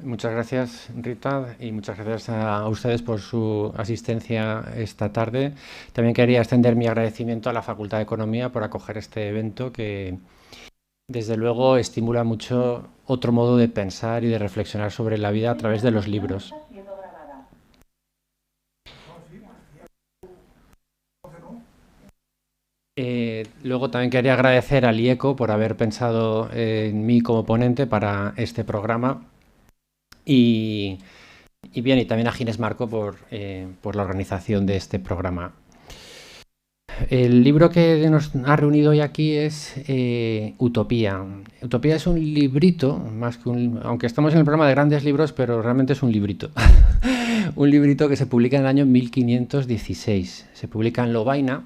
Muchas gracias, Rita, y muchas gracias a ustedes por su asistencia esta tarde. También quería extender mi agradecimiento a la Facultad de Economía por acoger este evento que, desde luego, estimula mucho otro modo de pensar y de reflexionar sobre la vida a través de los libros. Luego también quería agradecer al IECO por haber pensado en mí como ponente para este programa y, y también a Ginés Marco por la organización de este programa. El libro que nos ha reunido hoy aquí es Utopía. Utopía es un librito, más que aunque estamos en el programa de grandes libros, pero realmente es un librito. Un librito que se publica en el año 1516. Se publica en Lovaina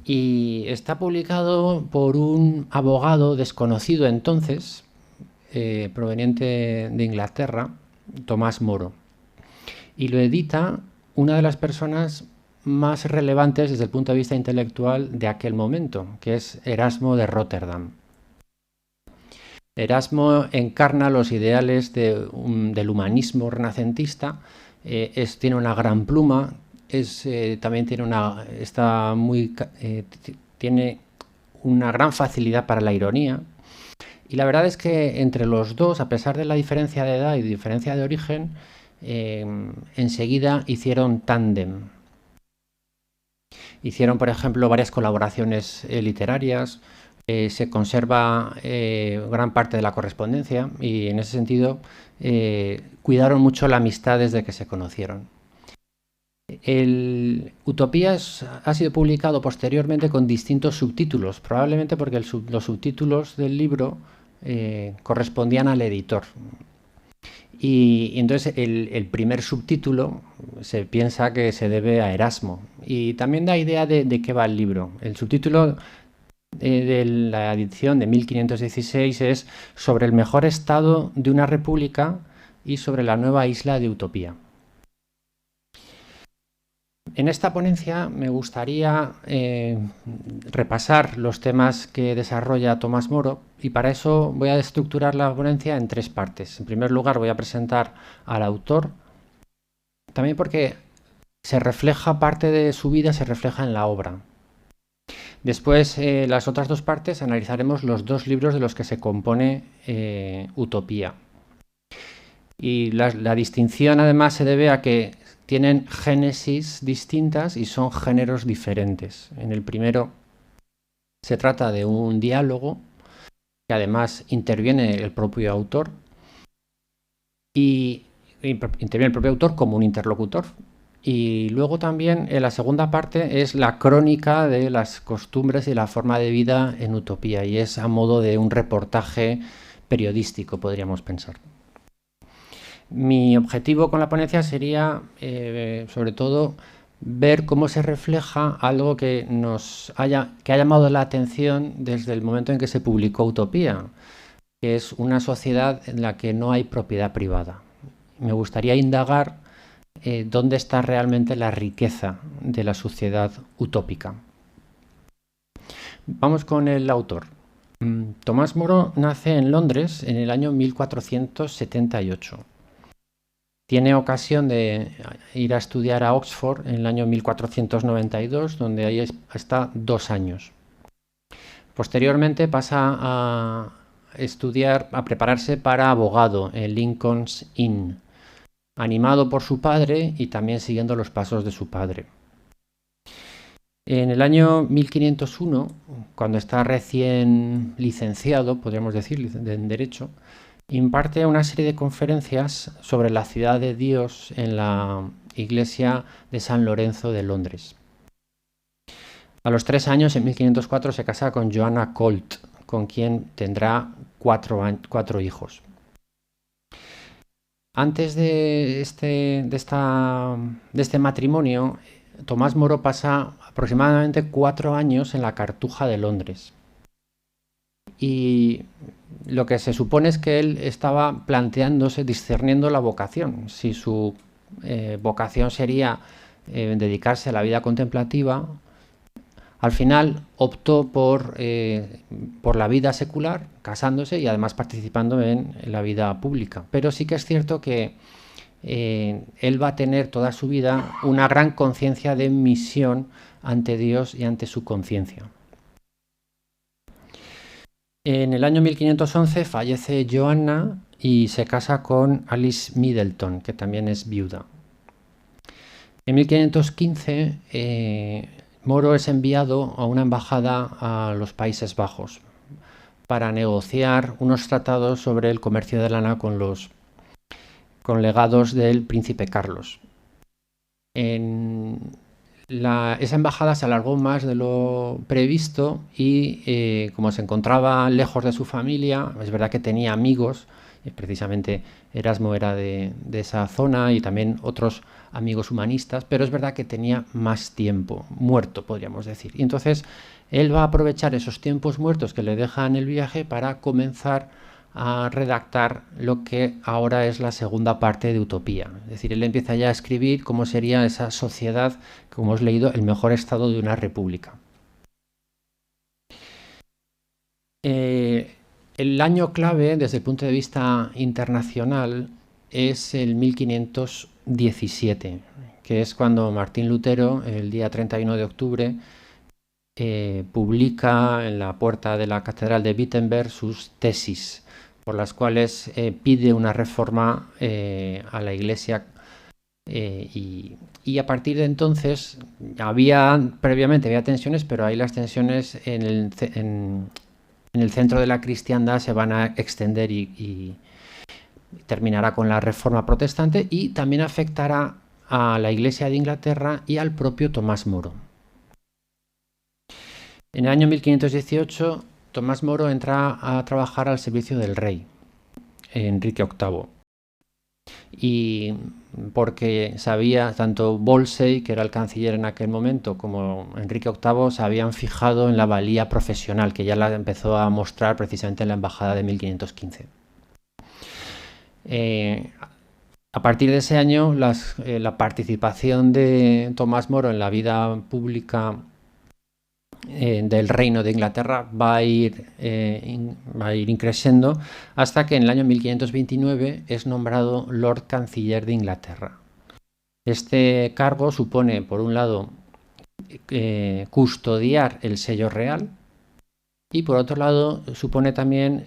y está publicado por un abogado desconocido entonces, proveniente de Inglaterra, Tomás Moro. Y lo edita una de las personas más relevantes desde el punto de vista intelectual de aquel momento, que es Erasmo de Rotterdam. Erasmo encarna los ideales del humanismo renacentista, tiene una gran pluma, también tiene una gran facilidad para la ironía, y la verdad es que entre los dos, a pesar de la diferencia de edad y diferencia de origen, enseguida hicieron tándem. Hicieron, por ejemplo, varias colaboraciones literarias, se conserva gran parte de la correspondencia y en ese sentido cuidaron mucho la amistad desde que se conocieron. Utopía ha sido publicado posteriormente con distintos subtítulos, probablemente porque los subtítulos del libro correspondían al editor. Y entonces el primer subtítulo se piensa que se debe a Erasmo. Y también da idea de qué va el libro. El subtítulo de la edición de 1516 es sobre el mejor estado de una república y sobre la nueva isla de Utopía. En esta ponencia me gustaría repasar los temas que desarrolla Tomás Moro y para eso voy a estructurar la ponencia en tres partes. En primer lugar voy a presentar al autor, también porque parte de su vida se refleja en la obra. Después, las otras dos partes, analizaremos los dos libros de los que se compone Utopía. Y la distinción además se debe a que tienen génesis distintas y son géneros diferentes. En el primero se trata de un diálogo que además interviene el propio autor y interviene el propio autor como un interlocutor. Y luego también en la segunda parte es la crónica de las costumbres y la forma de vida en Utopía y es a modo de un reportaje periodístico, podríamos pensar. Mi objetivo con la ponencia sería, sobre todo, ver cómo se refleja algo que ha llamado la atención desde el momento en que se publicó Utopía, que es una sociedad en la que no hay propiedad privada. Me gustaría indagar dónde está realmente la riqueza de la sociedad utópica. Vamos con el autor. Tomás Moro nace en Londres en el año 1478. Tiene ocasión de ir a estudiar a Oxford en el año 1492, donde ahí está 2 años. Posteriormente pasa a prepararse para abogado en Lincoln's Inn, animado por su padre y también siguiendo los pasos de su padre. En el año 1501, cuando está recién licenciado, podríamos decir, en Derecho, imparte una serie de conferencias sobre la ciudad de Dios en la iglesia de San Lorenzo de Londres. A los 3 años, en 1504, se casa con Joanna Colt, con quien tendrá 4 hijos. Antes de este matrimonio, Tomás Moro pasa aproximadamente 4 años en la Cartuja de Londres. Y lo que se supone es que él estaba planteándose, discerniendo la vocación. Si su vocación sería dedicarse a la vida contemplativa Al final optó por la vida secular, casándose y además participando en la vida pública. Pero sí que es cierto que él va a tener toda su vida una gran conciencia de misión ante Dios y ante su conciencia. En el año 1511 fallece Joanna y se casa con Alice Middleton, que también es viuda. En 1515 Moro es enviado a una embajada a los Países Bajos para negociar unos tratados sobre el comercio de lana con legados del príncipe Carlos. Esa embajada se alargó más de lo previsto y como se encontraba lejos de su familia, es verdad que tenía amigos, precisamente Erasmo era de esa zona y también otros amigos humanistas, pero es verdad que tenía más tiempo muerto, podríamos decir. Y entonces él va a aprovechar esos tiempos muertos que le dejan el viaje para comenzar a redactar lo que ahora es la segunda parte de Utopía. Es decir, él empieza ya a escribir cómo sería esa sociedad, como hemos leído, el mejor estado de una república. El año clave desde el punto de vista internacional es el 1517, que es cuando Martín Lutero, el día 31 de octubre, publica en la puerta de la Catedral de Wittenberg sus tesis, por las cuales pide una reforma a la Iglesia y a partir de entonces previamente había tensiones, pero ahí las tensiones en el centro de la cristiandad se van a extender y terminará con la Reforma Protestante y también afectará a la Iglesia de Inglaterra y al propio Tomás Moro. En el año 1518 Tomás Moro entra a trabajar al servicio del rey, Enrique VIII. Y porque sabía, tanto Wolsey, que era el canciller en aquel momento, como Enrique VIII se habían fijado en la valía profesional, que ya la empezó a mostrar precisamente en la embajada de 1515. A partir de ese año, la participación de Tomás Moro en la vida pública del Reino de Inglaterra va a ir increciendo hasta que en el año 1529 es nombrado Lord Canciller de Inglaterra. Este cargo supone, por un lado, custodiar el sello real y, por otro lado, supone también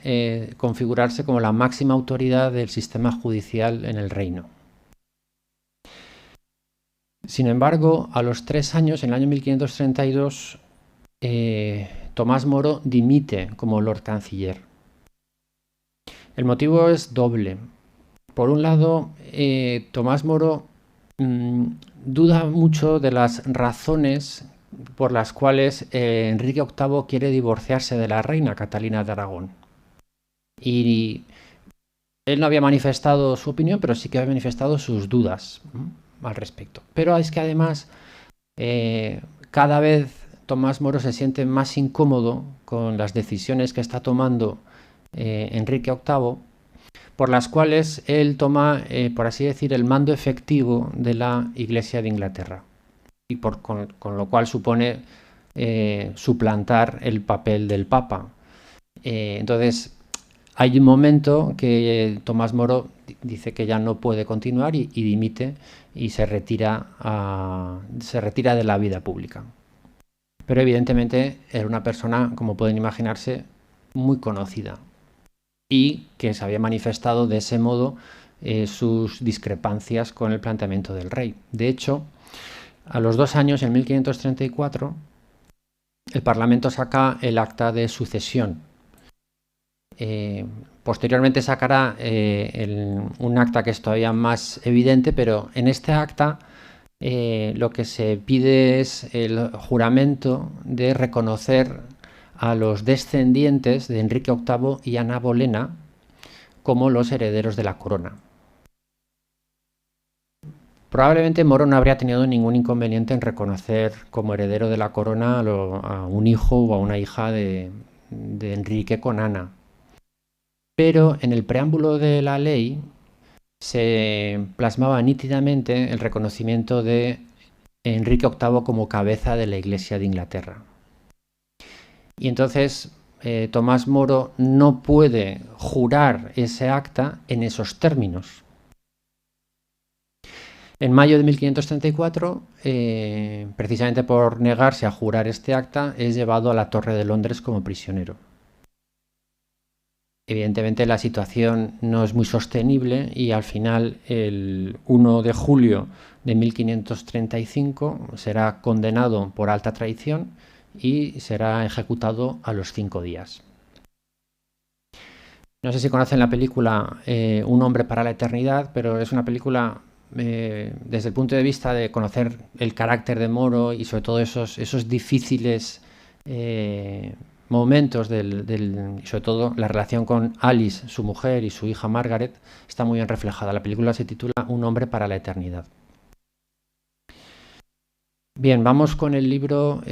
configurarse como la máxima autoridad del sistema judicial en el reino. Sin embargo, a los 3 años, en el año 1532, Tomás Moro dimite como Lord Canciller. El motivo es doble. Por un lado, Tomás Moro duda mucho de las razones por las cuales Enrique VIII quiere divorciarse de la reina Catalina de Aragón. Y él no había manifestado su opinión, pero sí que había manifestado sus dudas al respecto. Pero es que además cada vez Tomás Moro se siente más incómodo con las decisiones que está tomando Enrique VIII, por las cuales él toma, por así decir, el mando efectivo de la Iglesia de Inglaterra, y con lo cual supone suplantar el papel del Papa. Entonces, hay un momento que Tomás Moro dice que ya no puede continuar y dimite y se retira de la vida pública. Pero evidentemente era una persona, como pueden imaginarse, muy conocida y que se había manifestado de ese modo sus discrepancias con el planteamiento del rey. De hecho, a los 2 años, en 1534, el Parlamento saca el acta de sucesión. Posteriormente sacará un acta que es todavía más evidente, pero en este acta lo que se pide es el juramento de reconocer a los descendientes de Enrique VIII y Ana Bolena como los herederos de la corona. Probablemente Moro no habría tenido ningún inconveniente en reconocer como heredero de la corona a un hijo o a una hija de Enrique con Ana. Pero en el preámbulo de la ley se plasmaba nítidamente el reconocimiento de Enrique VIII como cabeza de la Iglesia de Inglaterra. Y entonces Tomás Moro no puede jurar ese acta en esos términos. En mayo de 1534, precisamente por negarse a jurar este acta, es llevado a la Torre de Londres como prisionero. Evidentemente la situación no es muy sostenible y al final, el 1 de julio de 1535, será condenado por alta traición y será ejecutado a los 5 días. No sé si conocen la película Un hombre para la eternidad, pero es una película desde el punto de vista de conocer el carácter de Moro y sobre todo esos difíciles momentos y sobre todo la relación con Alice, su mujer, y su hija Margaret, está muy bien reflejada. La película se titula Un hombre para la eternidad. Bien, vamos con el libro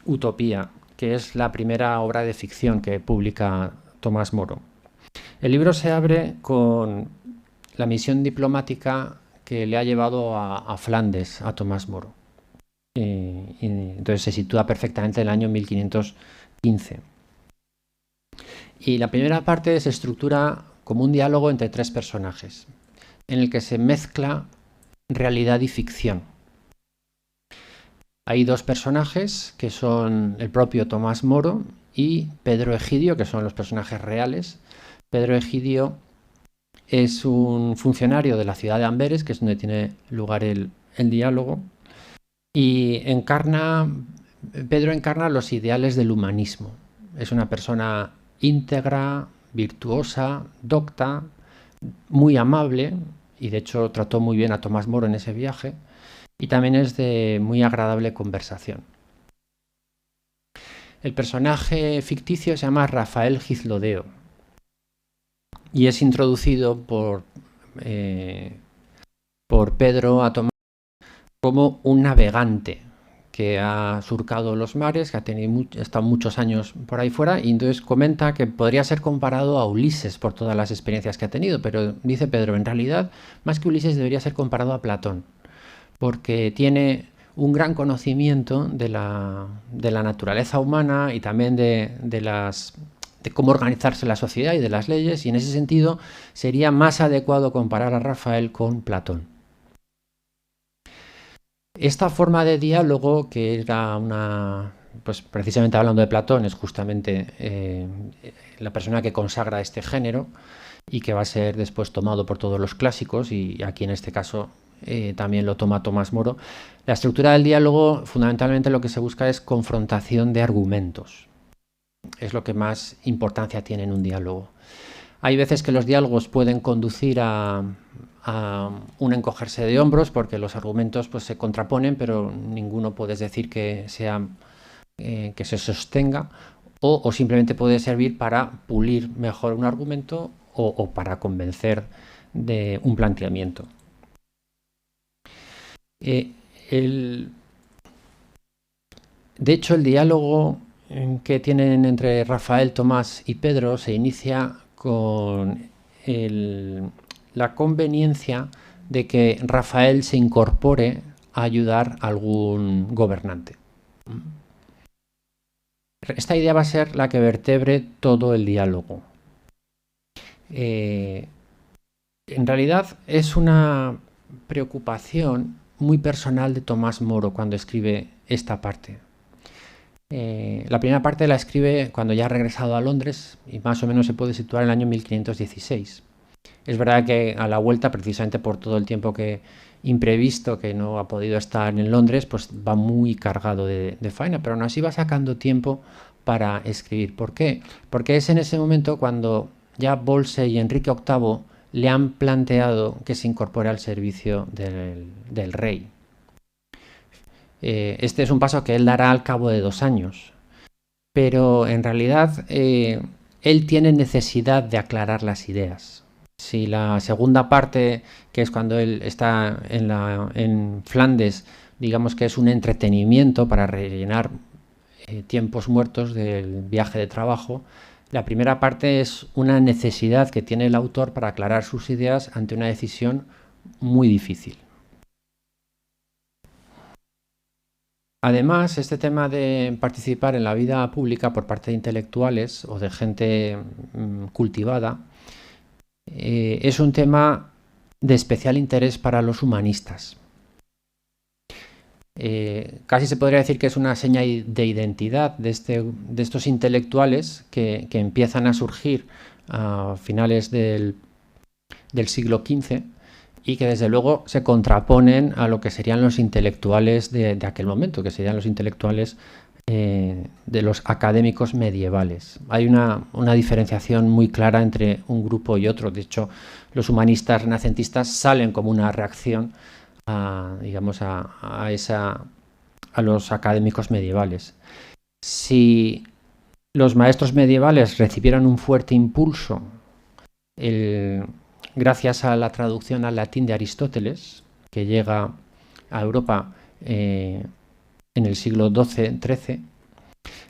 Utopía, que es la primera obra de ficción que publica Tomás Moro. El libro se abre con la misión diplomática que le ha llevado a Flandes a Tomás Moro. Y entonces se sitúa perfectamente en el año 1515. Y la primera parte se estructura como un diálogo entre tres personajes, en el que se mezcla realidad y ficción. Hay dos personajes que son el propio Tomás Moro y Pedro Egidio, que son los personajes reales. Pedro Egidio es un funcionario de la ciudad de Amberes, que es donde tiene lugar el diálogo, y Pedro encarna los ideales del humanismo. Es una persona íntegra, virtuosa, docta, muy amable, y de hecho trató muy bien a Tomás Moro en ese viaje, y también es de muy agradable conversación. El personaje ficticio se llama Rafael Gizlodeo y es introducido por Pedro a Tomás como un navegante que ha surcado los mares, que ha estado muchos años por ahí fuera, y entonces comenta que podría ser comparado a Ulises por todas las experiencias que ha tenido, pero dice Pedro, en realidad, más que Ulises debería ser comparado a Platón, porque tiene un gran conocimiento de la naturaleza humana y también de cómo organizarse la sociedad y de las leyes, y en ese sentido sería más adecuado comparar a Rafael con Platón. Esta forma de diálogo, que era pues precisamente hablando de Platón, es justamente la persona que consagra este género y que va a ser después tomado por todos los clásicos, y aquí en este caso también lo toma Tomás Moro. La estructura del diálogo, fundamentalmente lo que se busca es confrontación de argumentos. Es lo que más importancia tiene en un diálogo. Hay veces que los diálogos pueden conducir a un encogerse de hombros porque los argumentos pues se contraponen, pero ninguno puedes decir que se sostenga, o simplemente puede servir para pulir mejor un argumento o para convencer de un planteamiento. De hecho, el diálogo que tienen entre Rafael, Tomás y Pedro se inicia con la conveniencia de que Rafael se incorpore a ayudar a algún gobernante. Esta idea va a ser la que vertebre todo el diálogo. En realidad es una preocupación muy personal de Tomás Moro cuando escribe esta parte. La primera parte la escribe cuando ya ha regresado a Londres y más o menos se puede situar en el año 1516. Es verdad que a la vuelta, precisamente por todo el tiempo imprevisto que no ha podido estar en Londres, pues va muy cargado de faena, pero aún así va sacando tiempo para escribir. ¿Por qué? Porque es en ese momento cuando ya Wolsey y Enrique VIII le han planteado que se incorpore al servicio del rey. Este es un paso que él dará al cabo de 2 años, pero en realidad él tiene necesidad de aclarar las ideas. Si la segunda parte, que es cuando él está en Flandes, digamos que es un entretenimiento para rellenar tiempos muertos del viaje de trabajo, la primera parte es una necesidad que tiene el autor para aclarar sus ideas ante una decisión muy difícil. Además, este tema de participar en la vida pública por parte de intelectuales o de gente cultivada es un tema de especial interés para los humanistas. Casi se podría decir que es una seña de identidad de estos intelectuales que empiezan a surgir a finales del siglo XV y que desde luego se contraponen a lo que serían los intelectuales de aquel momento, que serían los intelectuales de los académicos medievales. Hay una diferenciación muy clara entre un grupo y otro. De hecho, los humanistas renacentistas salen como una reacción digamos, a los académicos medievales. Si los maestros medievales recibieron un fuerte impulso gracias a la traducción al latín de Aristóteles, que llega a Europa en el siglo XII-XIII,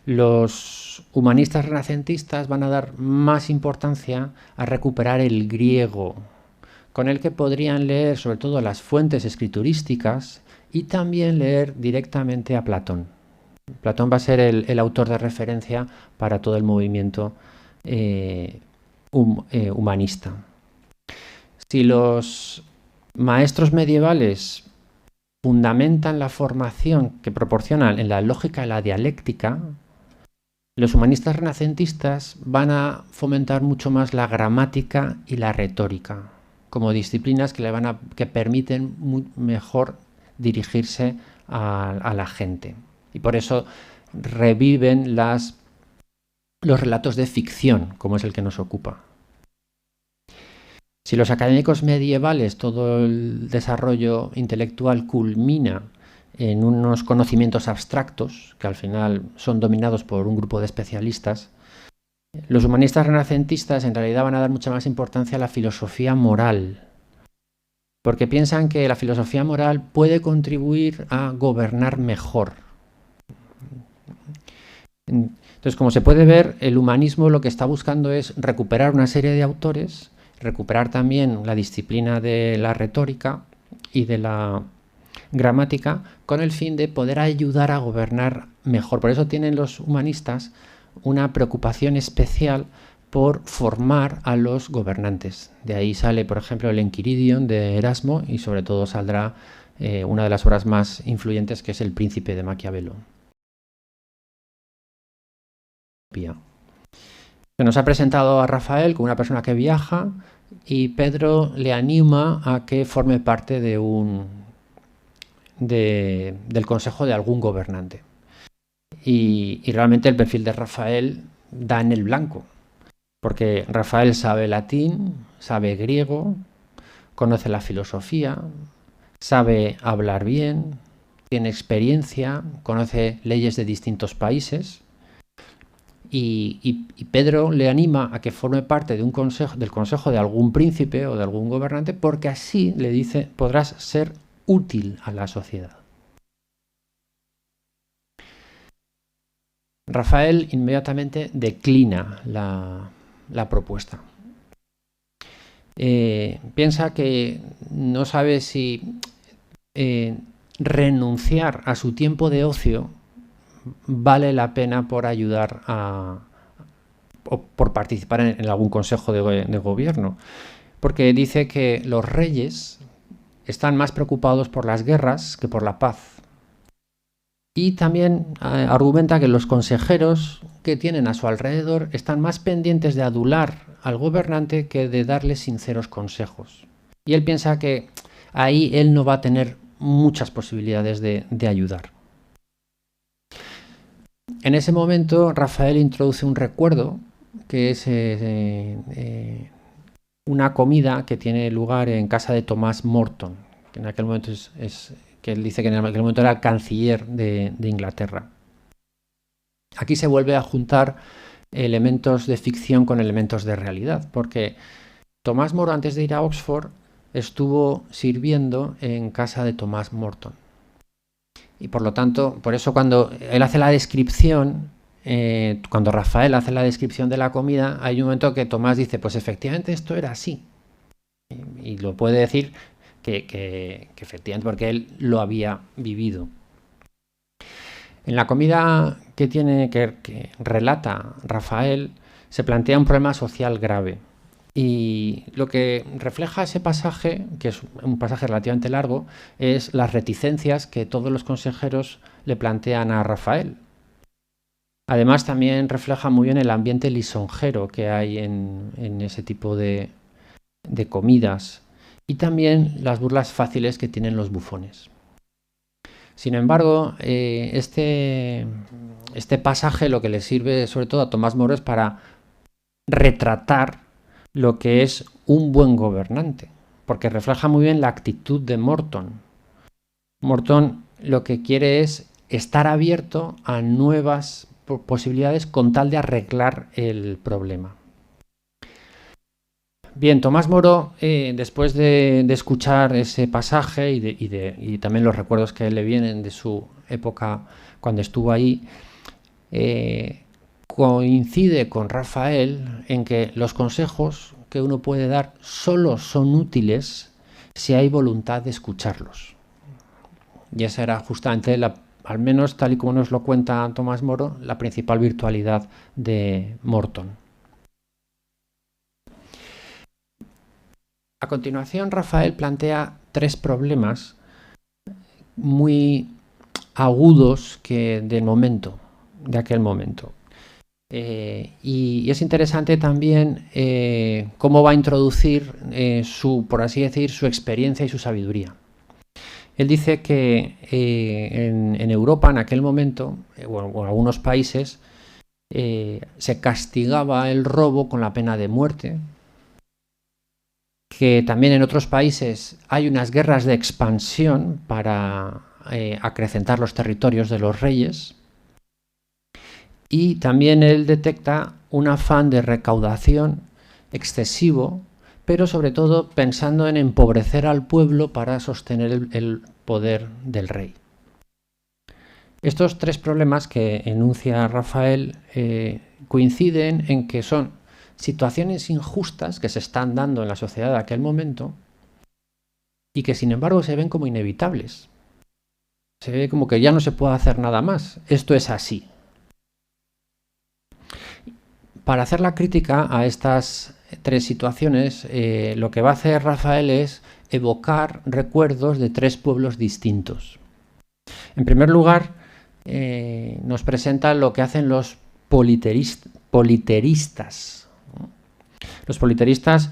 los humanistas renacentistas van a dar más importancia a recuperar el griego, con el que podrían leer sobre todo las fuentes escriturísticas y también leer directamente a Platón. Platón va a ser el autor de referencia para todo el movimiento humanista. Si los maestros medievales fundamentan la formación que proporcionan en la lógica y la dialéctica, los humanistas renacentistas van a fomentar mucho más la gramática y la retórica como disciplinas que permiten mejor dirigirse a la gente. Y por eso reviven los relatos de ficción, como es el que nos ocupa. Si los académicos medievales, todo el desarrollo intelectual culmina en unos conocimientos abstractos, que al final son dominados por un grupo de especialistas, los humanistas renacentistas en realidad van a dar mucha más importancia a la filosofía moral, porque piensan que la filosofía moral puede contribuir a gobernar mejor. Entonces, como se puede ver, el humanismo lo que está buscando es recuperar una serie de autores, recuperar también la disciplina de la retórica y de la gramática, con el fin de poder ayudar a gobernar mejor. Por eso tienen los humanistas una preocupación especial por formar a los gobernantes. De ahí sale, por ejemplo, el Enquiridion de Erasmo y sobre todo saldrá una de las obras más influyentes, que es El Príncipe de Maquiavelo. Se nos ha presentado a Rafael como una persona que viaja y Pedro le anima a que forme parte del consejo de algún gobernante. Y realmente el perfil de Rafael da en el blanco, porque Rafael sabe latín, sabe griego, conoce la filosofía, sabe hablar bien, tiene experiencia, conoce leyes de distintos países y Pedro le anima a que forme parte del consejo de algún príncipe o de algún gobernante, porque así, le dice, podrás ser útil a la sociedad. Rafael inmediatamente declina la propuesta. Piensa que no sabe si renunciar a su tiempo de ocio vale la pena por ayudar o por participar en algún consejo de gobierno, porque dice que los reyes están más preocupados por las guerras que por la paz. Y también argumenta que los consejeros que tienen a su alrededor están más pendientes de adular al gobernante que de darle sinceros consejos. Y él piensa que ahí él no va a tener muchas posibilidades de ayudar. En ese momento, Rafael introduce un recuerdo, que es una comida que tiene lugar en casa de Thomas Morton, que en aquel momento que él dice que en aquel momento era el canciller de Inglaterra. Aquí se vuelve a juntar elementos de ficción con elementos de realidad, porque Thomas More, antes de ir a Oxford, estuvo sirviendo en casa de Thomas Morton. Y por lo tanto, por eso cuando él hace la descripción, cuando Rafael hace la descripción de la comida, hay un momento que Tomás dice, pues efectivamente esto era así. Y lo puede decir que efectivamente porque él lo había vivido. En la comida que relata Rafael se plantea un problema social grave. Y lo que refleja ese pasaje, que es un pasaje relativamente largo, es las reticencias que todos los consejeros le plantean a Rafael. Además, también refleja muy bien el ambiente lisonjero que hay en ese tipo de comidas y también las burlas fáciles que tienen los bufones. Sin embargo, este pasaje lo que le sirve sobre todo a Tomás Moro es para retratar lo que es un buen gobernante, porque refleja muy bien la actitud de Morton. Morton lo que quiere es estar abierto a nuevas posibilidades con tal de arreglar el problema. Bien, Tomás Moro, después de escuchar ese pasaje y también los recuerdos que le vienen de su época cuando estuvo ahí, coincide con Rafael en que los consejos que uno puede dar solo son útiles si hay voluntad de escucharlos. Y esa era justamente, al menos tal y como nos lo cuenta Tomás Moro, la principal virtualidad de Morton. A continuación, Rafael plantea 3 problemas muy agudos de aquel momento. Y es interesante también cómo va a introducir por así decir, su experiencia y su sabiduría. Él dice que en Europa, en aquel momento, o en algunos países, se castigaba el robo con la pena de muerte, que también en otros países hay unas guerras de expansión para acrecentar los territorios de los reyes, y también él detecta un afán de recaudación excesivo, pero sobre todo pensando en empobrecer al pueblo para sostener el poder del rey. Estos 3 problemas que enuncia Rafael coinciden en que son situaciones injustas que se están dando en la sociedad de aquel momento y que sin embargo se ven como inevitables. Se ve como que ya no se puede hacer nada más. Esto es así. Para hacer la crítica a estas 3 situaciones, lo que va a hacer Rafael es evocar recuerdos de 3 pueblos distintos. En primer lugar, nos presenta lo que hacen los politeristas. Los politeristas,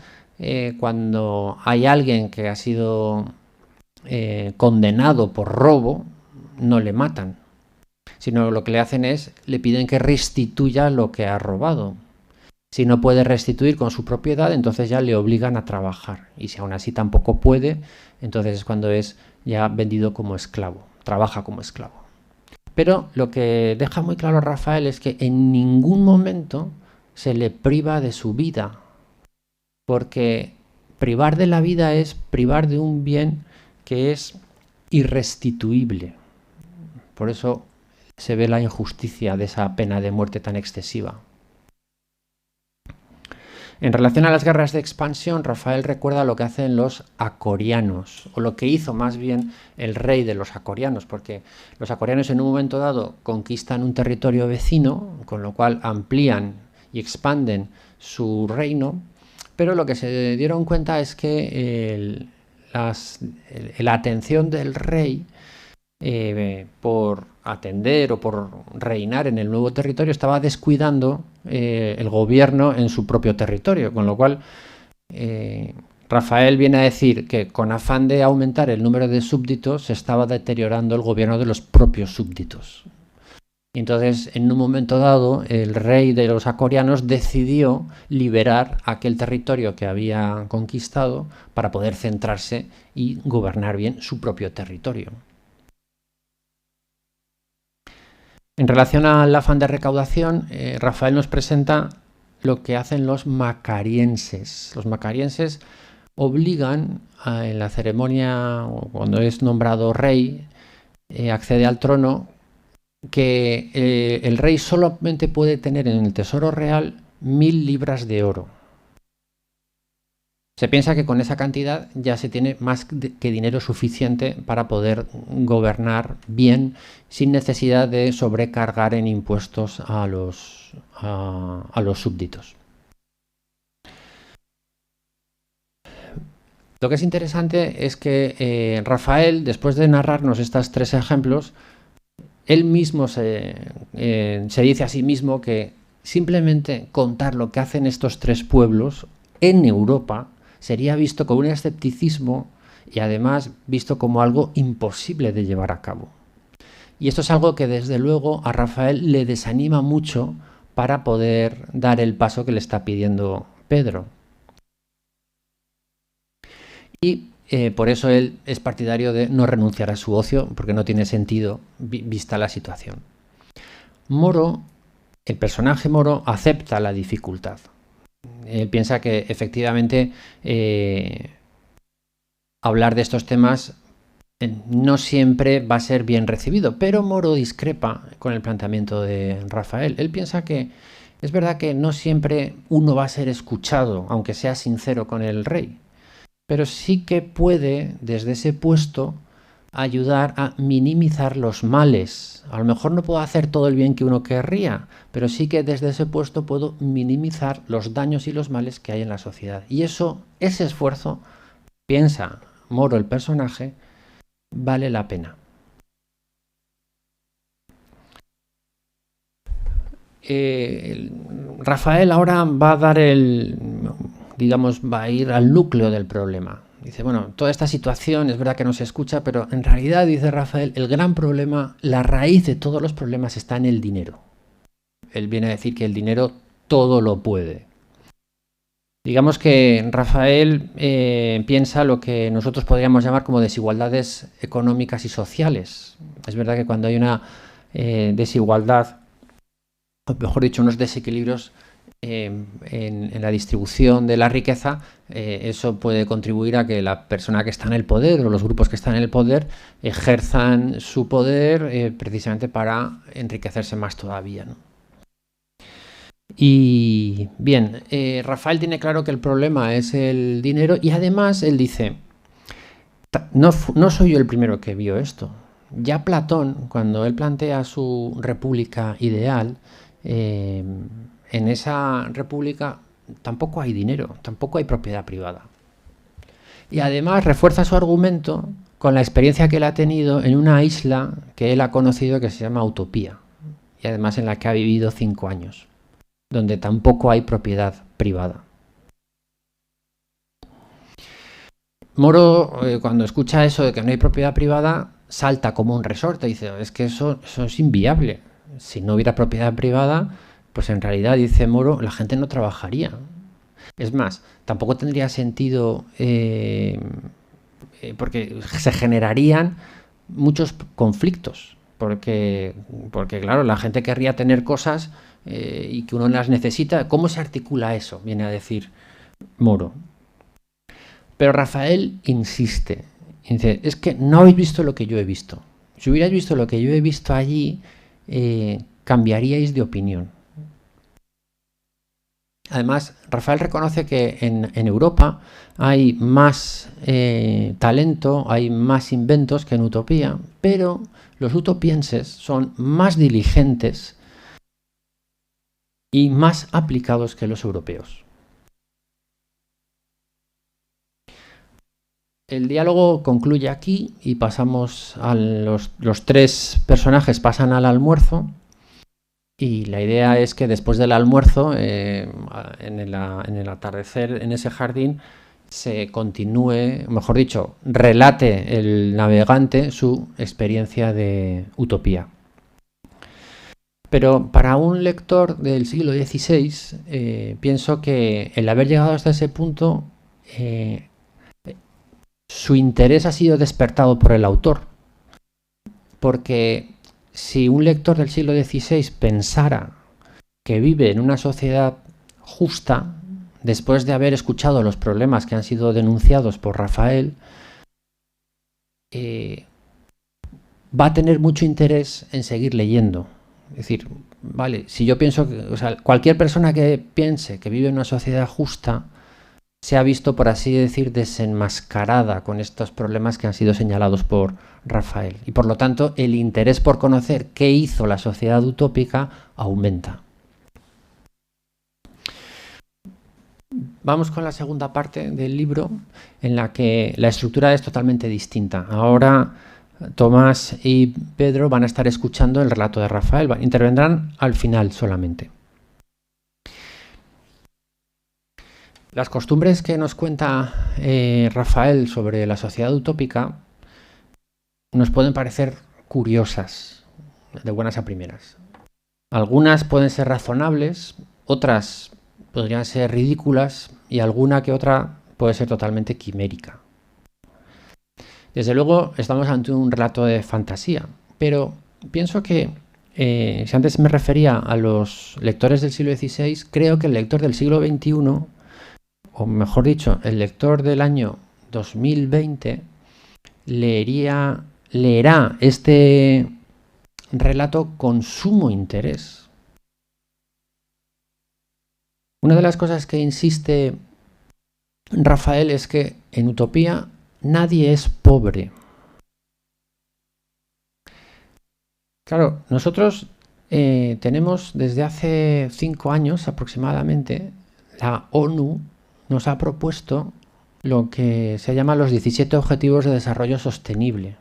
cuando hay alguien que ha sido condenado por robo, no le matan, sino lo que le hacen es, le piden que restituya lo que ha robado. Si no puede restituir con su propiedad, entonces ya le obligan a trabajar. Y si aún así tampoco puede, entonces es cuando es ya vendido como esclavo, trabaja como esclavo. Pero lo que deja muy claro Rafael es que en ningún momento se le priva de su vida, porque privar de la vida es privar de un bien que es irrestituible. Por eso se ve la injusticia de esa pena de muerte tan excesiva. En relación a las guerras de expansión, Rafael recuerda lo que hacen los acorianos, o lo que hizo más bien el rey de los acorianos, porque los acorianos en un momento dado conquistan un territorio vecino, con lo cual amplían y expanden su reino, pero lo que se dieron cuenta es que la atención del rey por atender o por reinar en el nuevo territorio estaba descuidando el gobierno en su propio territorio, con lo cual Rafael viene a decir que con afán de aumentar el número de súbditos se estaba deteriorando el gobierno de los propios súbditos. Y entonces, en un momento dado, el rey de los acorianos decidió liberar aquel territorio que había conquistado para poder centrarse y gobernar bien su propio territorio. En relación al afán de recaudación, Rafael nos presenta lo que hacen los macarienses. Los macarienses obligan en la ceremonia, cuando es nombrado rey, accede al trono, que el rey solamente puede tener en el tesoro real 1000 libras de oro. Se piensa que con esa cantidad ya se tiene más que dinero suficiente para poder gobernar bien sin necesidad de sobrecargar en impuestos a los súbditos. Lo que es interesante es que Rafael, después de narrarnos estos tres ejemplos, él mismo se dice a sí mismo que simplemente contar lo que hacen estos tres pueblos en Europa sería visto con un escepticismo y además visto como algo imposible de llevar a cabo. Y esto es algo que desde luego a Rafael le desanima mucho para poder dar el paso que le está pidiendo Pedro. Y por eso él es partidario de no renunciar a su ocio, porque no tiene sentido vista la situación. Moro, el personaje Moro, acepta la dificultad. Él piensa que efectivamente hablar de estos temas no siempre va a ser bien recibido, pero Moro discrepa con el planteamiento de Rafael. Él piensa que es verdad que no siempre uno va a ser escuchado, aunque sea sincero con el rey, pero sí que puede, desde ese puesto, ayudar a minimizar los males. A lo mejor no puedo hacer todo el bien que uno querría, pero sí que desde ese puesto puedo minimizar los daños y los males que hay en la sociedad. Y ese esfuerzo, piensa Moro el personaje, vale la pena. Rafael ahora va a dar va a ir al núcleo del problema. Dice, bueno, toda esta situación es verdad que no se escucha, pero en realidad, dice Rafael, el gran problema, la raíz de todos los problemas está en el dinero. Él viene a decir que el dinero todo lo puede. Digamos que Rafael piensa lo que nosotros podríamos llamar como desigualdades económicas y sociales. Es verdad que cuando hay una desigualdad, o mejor dicho, unos desequilibrios en la distribución de la riqueza, eso puede contribuir a que la persona que está en el poder o los grupos que están en el poder ejerzan su poder precisamente para enriquecerse más todavía, ¿no? Y bien, Rafael tiene claro que el problema es el dinero y además él dice, no soy yo el primero que vio esto. Ya Platón, cuando él plantea su república ideal, en esa república tampoco hay dinero, tampoco hay propiedad privada. Y además refuerza su argumento con la experiencia que él ha tenido en una isla que él ha conocido que se llama Utopía, y además en la que ha vivido 5 años, donde tampoco hay propiedad privada. Moro, cuando escucha eso de que no hay propiedad privada, salta como un resorte y dice, es que eso es inviable. Si no hubiera propiedad privada, pues en realidad, dice Moro, la gente no trabajaría. Es más, tampoco tendría sentido porque se generarían muchos conflictos. Porque claro, la gente querría tener cosas y que uno las necesita. ¿Cómo se articula eso? Viene a decir Moro. Pero Rafael insiste. Dice, es que no habéis visto lo que yo he visto. Si hubierais visto lo que yo he visto allí, cambiaríais de opinión. Además, Rafael reconoce que en Europa hay más talento, hay más inventos que en Utopía, pero los utopienses son más diligentes y más aplicados que los europeos. El diálogo concluye aquí y pasamos a los tres personajes pasan al almuerzo. Y la idea es que después del almuerzo, en el atardecer en ese jardín, se continúe, mejor dicho, relate el navegante su experiencia de Utopía. Pero para un lector del siglo XVI, pienso que el haber llegado hasta ese punto, su interés ha sido despertado por el autor. Porque si un lector del siglo XVI pensara que vive en una sociedad justa, después de haber escuchado los problemas que han sido denunciados por Rafael, va a tener mucho interés en seguir leyendo. Es decir, vale, si yo pienso que, o sea, cualquier persona que piense que vive en una sociedad justa se ha visto, por así decir, desenmascarada con estos problemas que han sido señalados por Rafael. Y por lo tanto, el interés por conocer qué hizo la sociedad utópica aumenta. Vamos con la segunda parte del libro, en la que la estructura es totalmente distinta. Ahora Tomás y Pedro van a estar escuchando el relato de Rafael, intervendrán al final solamente. Las costumbres que nos cuenta Rafael sobre la sociedad utópica nos pueden parecer curiosas, de buenas a primeras. Algunas pueden ser razonables, otras podrían ser ridículas y alguna que otra puede ser totalmente quimérica. Desde luego estamos ante un relato de fantasía, pero pienso que si antes me refería a los lectores del siglo XVI, creo que el lector del siglo XXI, o mejor dicho, el lector del año 2020, leerá este relato con sumo interés. Una de las cosas que insiste Rafael es que en Utopía nadie es pobre. Claro, nosotros tenemos desde hace 5 años aproximadamente, la ONU nos ha propuesto lo que se llama los 17 Objetivos de Desarrollo Sostenible,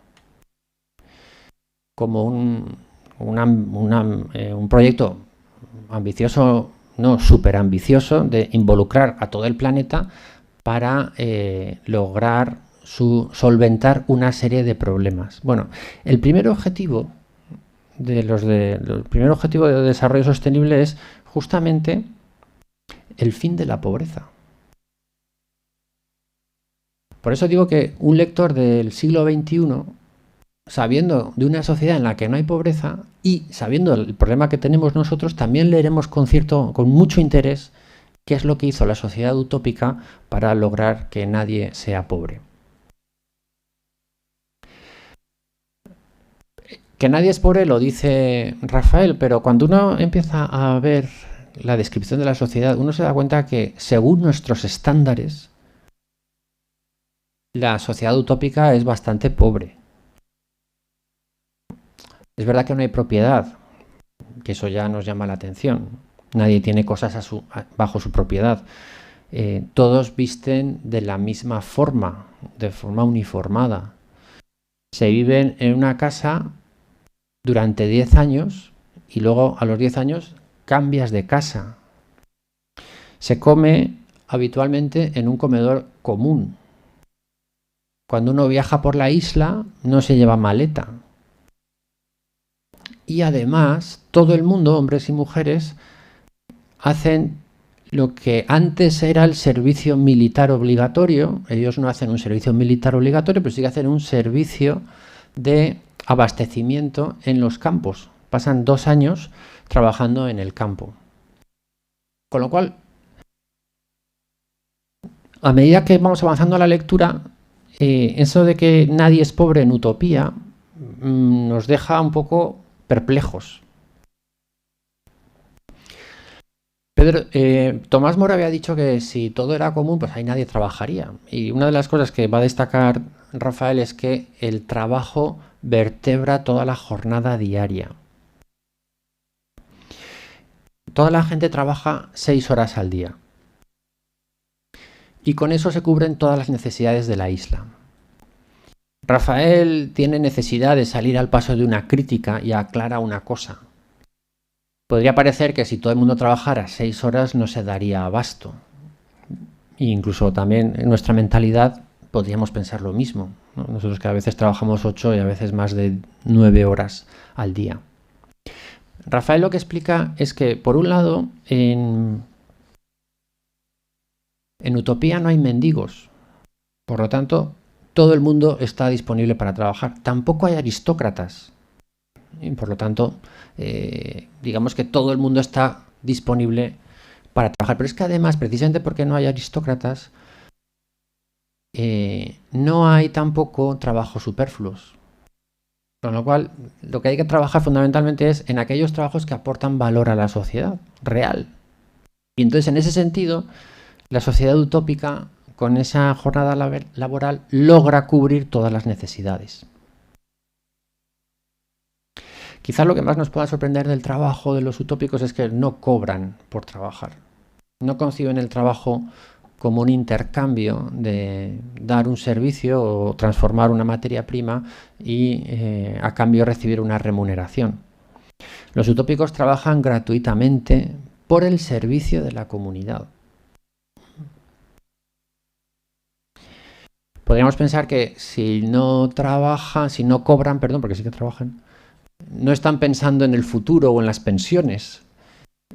como un proyecto ambicioso, no súper ambicioso, de involucrar a todo el planeta para lograr solventar una serie de problemas. Bueno, el primer objetivo primer objetivo de desarrollo sostenible es justamente el fin de la pobreza. Por eso digo que un lector del siglo XXI, sabiendo de una sociedad en la que no hay pobreza y sabiendo el problema que tenemos nosotros, también leeremos con mucho interés qué es lo que hizo la sociedad utópica para lograr que nadie sea pobre. Que nadie es pobre lo dice Rafael, pero cuando uno empieza a ver la descripción de la sociedad, uno se da cuenta que según nuestros estándares, la sociedad utópica es bastante pobre. Es verdad que no hay propiedad, que eso ya nos llama la atención. Nadie tiene cosas bajo su propiedad. Todos visten de la misma forma, de forma uniformada. Se viven en una casa durante 10 años y luego a los 10 años cambias de casa. Se come habitualmente en un comedor común. Cuando uno viaja por la isla no se lleva maleta. Y además todo el mundo, hombres y mujeres, hacen lo que antes era el servicio militar obligatorio. Ellos no hacen un servicio militar obligatorio, pero sí que hacen un servicio de abastecimiento en los campos. Pasan 2 años trabajando en el campo. Con lo cual, a medida que vamos avanzando a la lectura, eso de que nadie es pobre en Utopía nos deja un poco perplejos. Tomás Moro había dicho que si todo era común, pues ahí nadie trabajaría. Y una de las cosas que va a destacar Rafael es que el trabajo vertebra toda la jornada diaria. Toda la gente trabaja 6 horas al día. Y con eso se cubren todas las necesidades de la isla. Rafael tiene necesidad de salir al paso de una crítica y aclara una cosa. Podría parecer que si todo el mundo trabajara 6 horas no se daría abasto. E incluso también en nuestra mentalidad podríamos pensar lo mismo, ¿no? Nosotros que a veces trabajamos 8 y a veces más de 9 horas al día. Rafael lo que explica es que, por un lado, en Utopía no hay mendigos. Por lo tanto, todo el mundo está disponible para trabajar. Tampoco hay aristócratas. Y por lo tanto, digamos que todo el mundo está disponible para trabajar. Pero es que además, precisamente porque no hay aristócratas, no hay tampoco trabajos superfluos. Con lo cual, lo que hay que trabajar fundamentalmente es en aquellos trabajos que aportan valor a la sociedad real. Y entonces, en ese sentido, La sociedad utópica, con esa jornada laboral, logra cubrir todas las necesidades. Quizás lo que más nos pueda sorprender del trabajo de los utópicos es que no cobran por trabajar. No conciben el trabajo como un intercambio de dar un servicio o transformar una materia prima y a cambio recibir una remuneración. Los utópicos trabajan gratuitamente por el servicio de la comunidad. Podríamos pensar que si no cobran, porque sí que trabajan, no están pensando en el futuro o en las pensiones.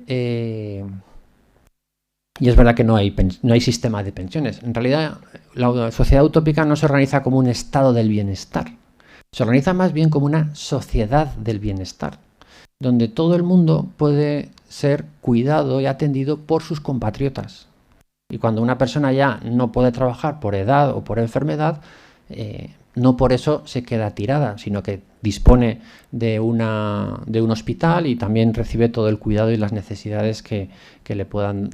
Y es verdad que no hay sistema de pensiones. En realidad, la sociedad utópica no se organiza como un estado del bienestar. Se organiza más bien como una sociedad del bienestar, donde todo el mundo puede ser cuidado y atendido por sus compatriotas. Y cuando una persona ya no puede trabajar por edad o por enfermedad, no por eso se queda tirada, sino que dispone de un hospital y también recibe todo el cuidado y las necesidades que le puedan,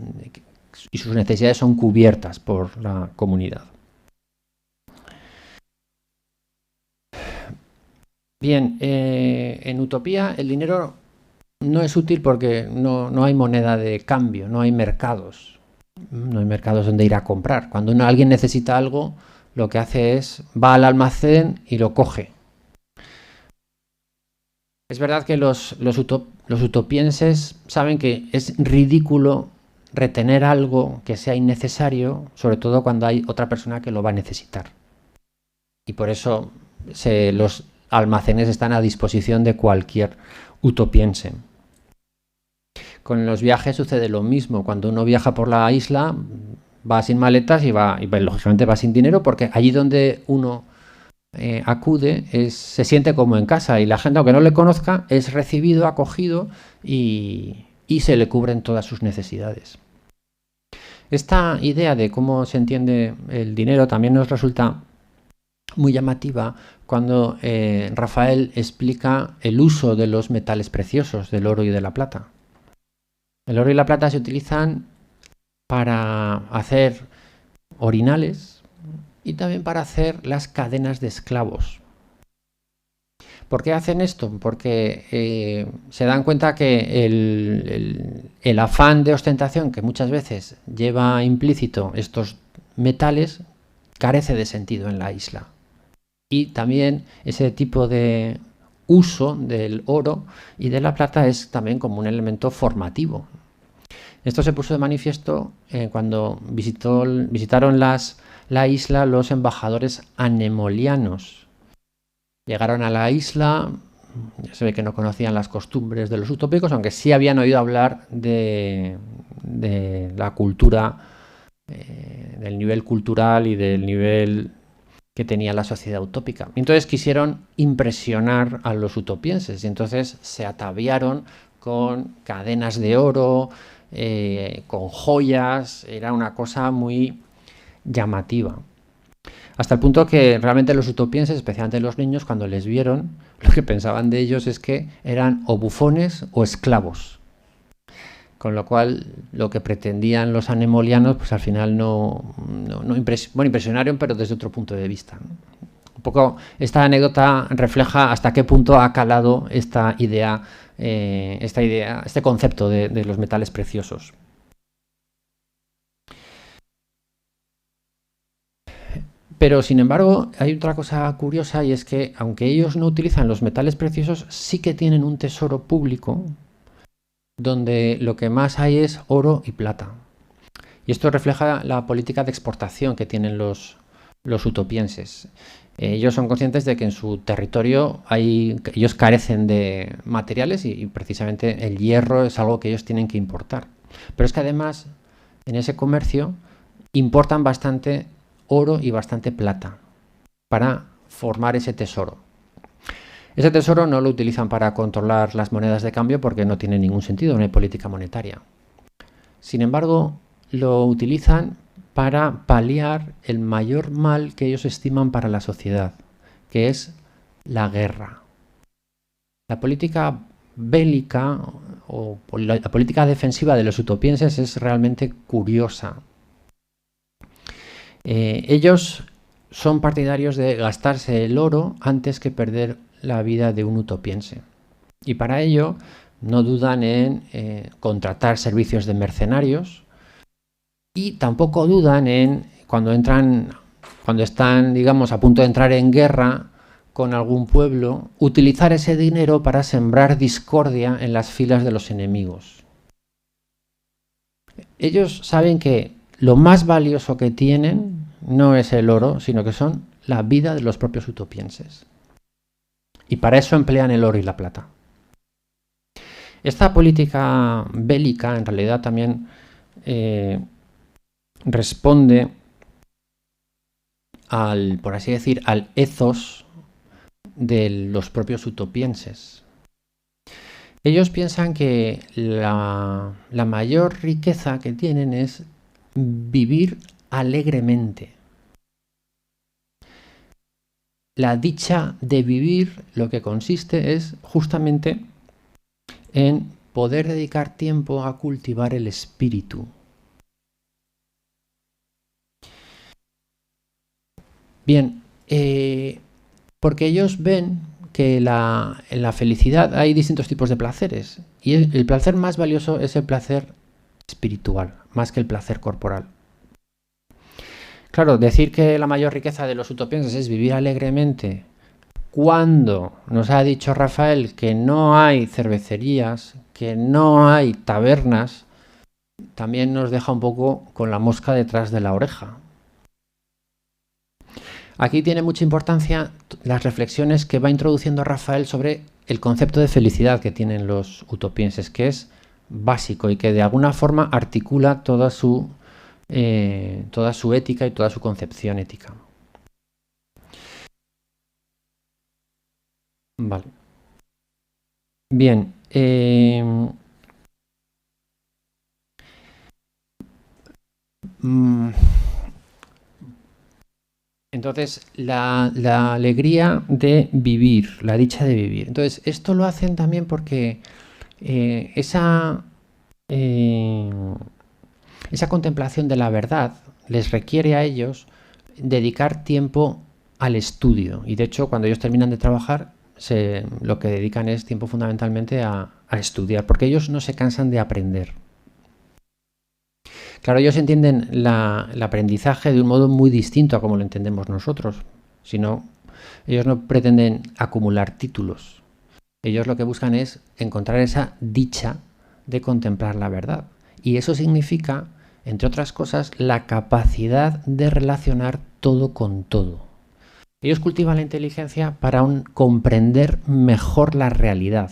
y sus necesidades son cubiertas por la comunidad. Bien, en utopía el dinero no es útil porque no hay moneda de cambio, no hay mercados. No hay mercados donde ir a comprar. Cuando alguien necesita algo, lo que hace es va al almacén y lo coge. Es verdad que los utopienses saben que es ridículo retener algo que sea innecesario, sobre todo cuando hay otra persona que lo va a necesitar. Y por eso los almacenes están a disposición de cualquier utopiense. Con los viajes sucede lo mismo. Cuando uno viaja por la isla, va sin maletas y lógicamente va sin dinero, porque allí donde uno acude se siente como en casa, y la gente, aunque no le conozca, es recibido, acogido y se le cubren todas sus necesidades. Esta idea de cómo se entiende el dinero también nos resulta muy llamativa cuando Rafael explica el uso de los metales preciosos, del oro y de la plata. El oro y la plata se utilizan para hacer orinales y también para hacer las cadenas de esclavos. ¿Por qué hacen esto? Porque se dan cuenta que el afán de ostentación que muchas veces lleva implícito estos metales carece de sentido en la isla. Y también ese tipo de uso del oro y de la plata es también como un elemento formativo. Esto se puso de manifiesto cuando visitaron la isla los embajadores anemolianos. Llegaron a la isla, ya se ve que no conocían las costumbres de los utópicos, aunque sí habían oído hablar de la cultura, del nivel cultural y del nivel que tenía la sociedad utópica. Entonces quisieron impresionar a los utopienses y entonces se ataviaron con cadenas de oro, con joyas. Era una cosa muy llamativa. Hasta el punto que realmente los utopienses, especialmente los niños, cuando les vieron, lo que pensaban de ellos es que eran o bufones o esclavos. Con lo cual, lo que pretendían los anemolianos, pues al final impresionaron, pero desde otro punto de vista. Un poco esta anécdota refleja hasta qué punto ha calado esta idea, este concepto de los metales preciosos. Pero, sin embargo, hay otra cosa curiosa, y es que, aunque ellos no utilizan los metales preciosos, sí que tienen un tesoro público donde lo que más hay es oro y plata. Y esto refleja la política de exportación que tienen los utopienses. Ellos son conscientes de que en su territorio ellos carecen de materiales y precisamente el hierro es algo que ellos tienen que importar. Pero es que además en ese comercio importan bastante oro y bastante plata para formar ese tesoro. Ese tesoro no lo utilizan para controlar las monedas de cambio porque no tiene ningún sentido, no hay política monetaria. Sin embargo, lo utilizan para paliar el mayor mal que ellos estiman para la sociedad, que es la guerra. La política bélica o la política defensiva de los utopienses es realmente curiosa. Ellos son partidarios de gastarse el oro antes que perder la vida de un utopiense. Y para ello no dudan en contratar servicios de mercenarios y tampoco dudan en, cuando están, digamos, a punto de entrar en guerra con algún pueblo, utilizar ese dinero para sembrar discordia en las filas de los enemigos. Ellos saben que lo más valioso que tienen no es el oro, sino que son la vida de los propios utopienses. Y para eso emplean el oro y la plata. Esta política bélica en realidad también responde al, por así decir, al ethos de los propios utopienses. Ellos piensan que la mayor riqueza que tienen es vivir alegremente. La dicha de vivir lo que consiste es justamente en poder dedicar tiempo a cultivar el espíritu. Bien, porque ellos ven que en la felicidad hay distintos tipos de placeres y el placer más valioso es el placer espiritual, más que el placer corporal. Claro, decir que la mayor riqueza de los utopienses es vivir alegremente, cuando nos ha dicho Rafael que no hay cervecerías, que no hay tabernas, también nos deja un poco con la mosca detrás de la oreja. Aquí tiene mucha importancia las reflexiones que va introduciendo Rafael sobre el concepto de felicidad que tienen los utopienses, que es básico y que de alguna forma articula toda su ética y toda su concepción ética. Vale. Bien. Entonces, la alegría de vivir, la dicha de vivir. Entonces, esto lo hacen también porque esa contemplación de la verdad les requiere a ellos dedicar tiempo al estudio. Y de hecho, cuando ellos terminan de trabajar, lo que dedican es tiempo fundamentalmente a estudiar, porque ellos no se cansan de aprender. Claro, ellos entienden el aprendizaje de un modo muy distinto a como lo entendemos nosotros. Ellos no pretenden acumular títulos. Ellos lo que buscan es encontrar esa dicha de contemplar la verdad. Y eso significa, entre otras cosas, la capacidad de relacionar todo con todo. Ellos cultivan la inteligencia para comprender mejor la realidad.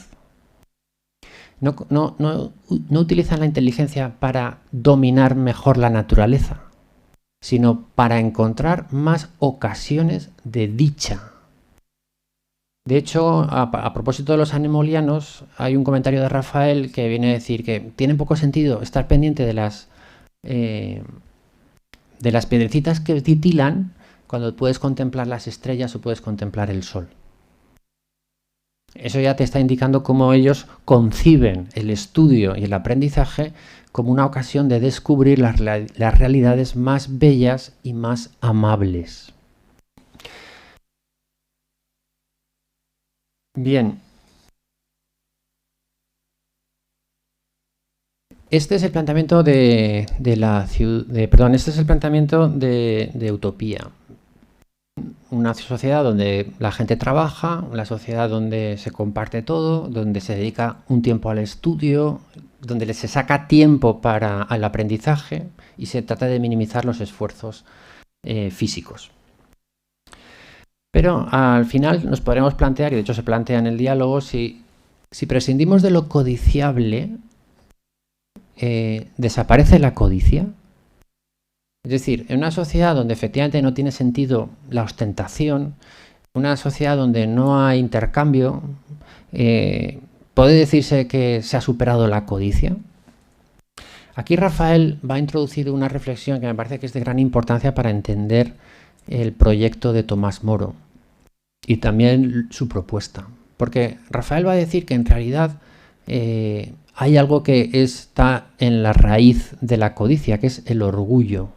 No utilizan la inteligencia para dominar mejor la naturaleza, sino para encontrar más ocasiones de dicha. De hecho, a propósito de los anemolianos, hay un comentario de Rafael que viene a decir que tiene poco sentido estar pendiente de las piedrecitas que titilan cuando puedes contemplar las estrellas o puedes contemplar el sol. Eso ya te está indicando cómo ellos conciben el estudio y el aprendizaje como una ocasión de descubrir las realidades más bellas y más amables. Bien. Este es el planteamiento este es el planteamiento de utopía. Una sociedad donde la gente trabaja, una sociedad donde se comparte todo, donde se dedica un tiempo al estudio, donde se saca tiempo para el aprendizaje y se trata de minimizar los esfuerzos físicos. Pero al final nos podremos plantear, y de hecho se plantea en el diálogo, si prescindimos de lo codiciable, ¿desaparece la codicia? Es decir, en una sociedad donde efectivamente no tiene sentido la ostentación, una sociedad donde no hay intercambio, ¿puede decirse que se ha superado la codicia? Aquí Rafael va a introducir una reflexión que me parece que es de gran importancia para entender el proyecto de Tomás Moro y también su propuesta. Porque Rafael va a decir que en realidad hay algo que está en la raíz de la codicia, que es el orgullo.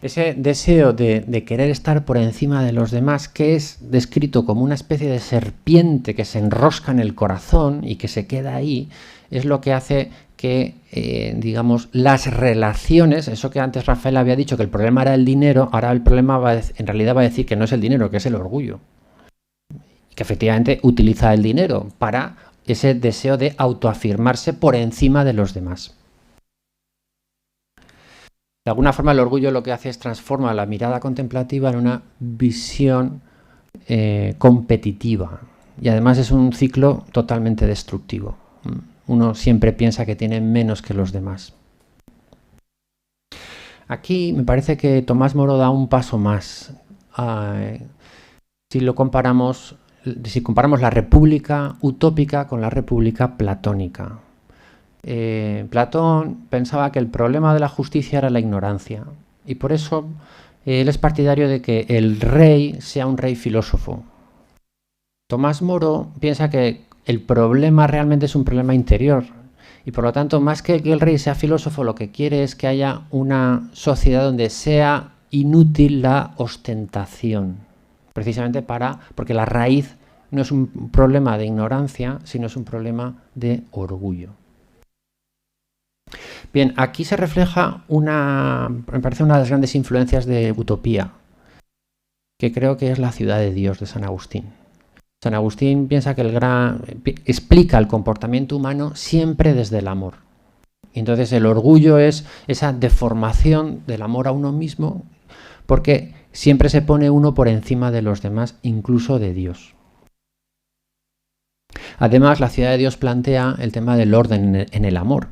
Ese deseo de querer estar por encima de los demás, que es descrito como una especie de serpiente que se enrosca en el corazón y que se queda ahí, es lo que hace que, digamos, las relaciones, eso que antes Rafael había dicho que el problema era el dinero, ahora el problema en realidad va a decir que no es el dinero, que es el orgullo. Que efectivamente utiliza el dinero para ese deseo de autoafirmarse por encima de los demás. De alguna forma el orgullo lo que hace es transformar la mirada contemplativa en una visión competitiva, y además es un ciclo totalmente destructivo. Uno siempre piensa que tiene menos que los demás. Aquí me parece que Tomás Moro da un paso más. Si comparamos la república utópica con la república platónica. Platón pensaba que el problema de la justicia era la ignorancia, y por eso él es partidario de que el rey sea un rey filósofo. Tomás Moro piensa que el problema realmente es un problema interior, y por lo tanto, más que el rey sea filósofo, lo que quiere es que haya una sociedad donde sea inútil la ostentación, precisamente porque la raíz no es un problema de ignorancia, sino es un problema de orgullo. Bien, aquí se refleja me parece una de las grandes influencias de Utopía, que creo que es La ciudad de Dios de San Agustín. San Agustín piensa que explica el comportamiento humano siempre desde el amor. Y entonces el orgullo es esa deformación del amor a uno mismo, porque siempre se pone uno por encima de los demás, incluso de Dios. Además, La ciudad de Dios plantea el tema del orden en el amor.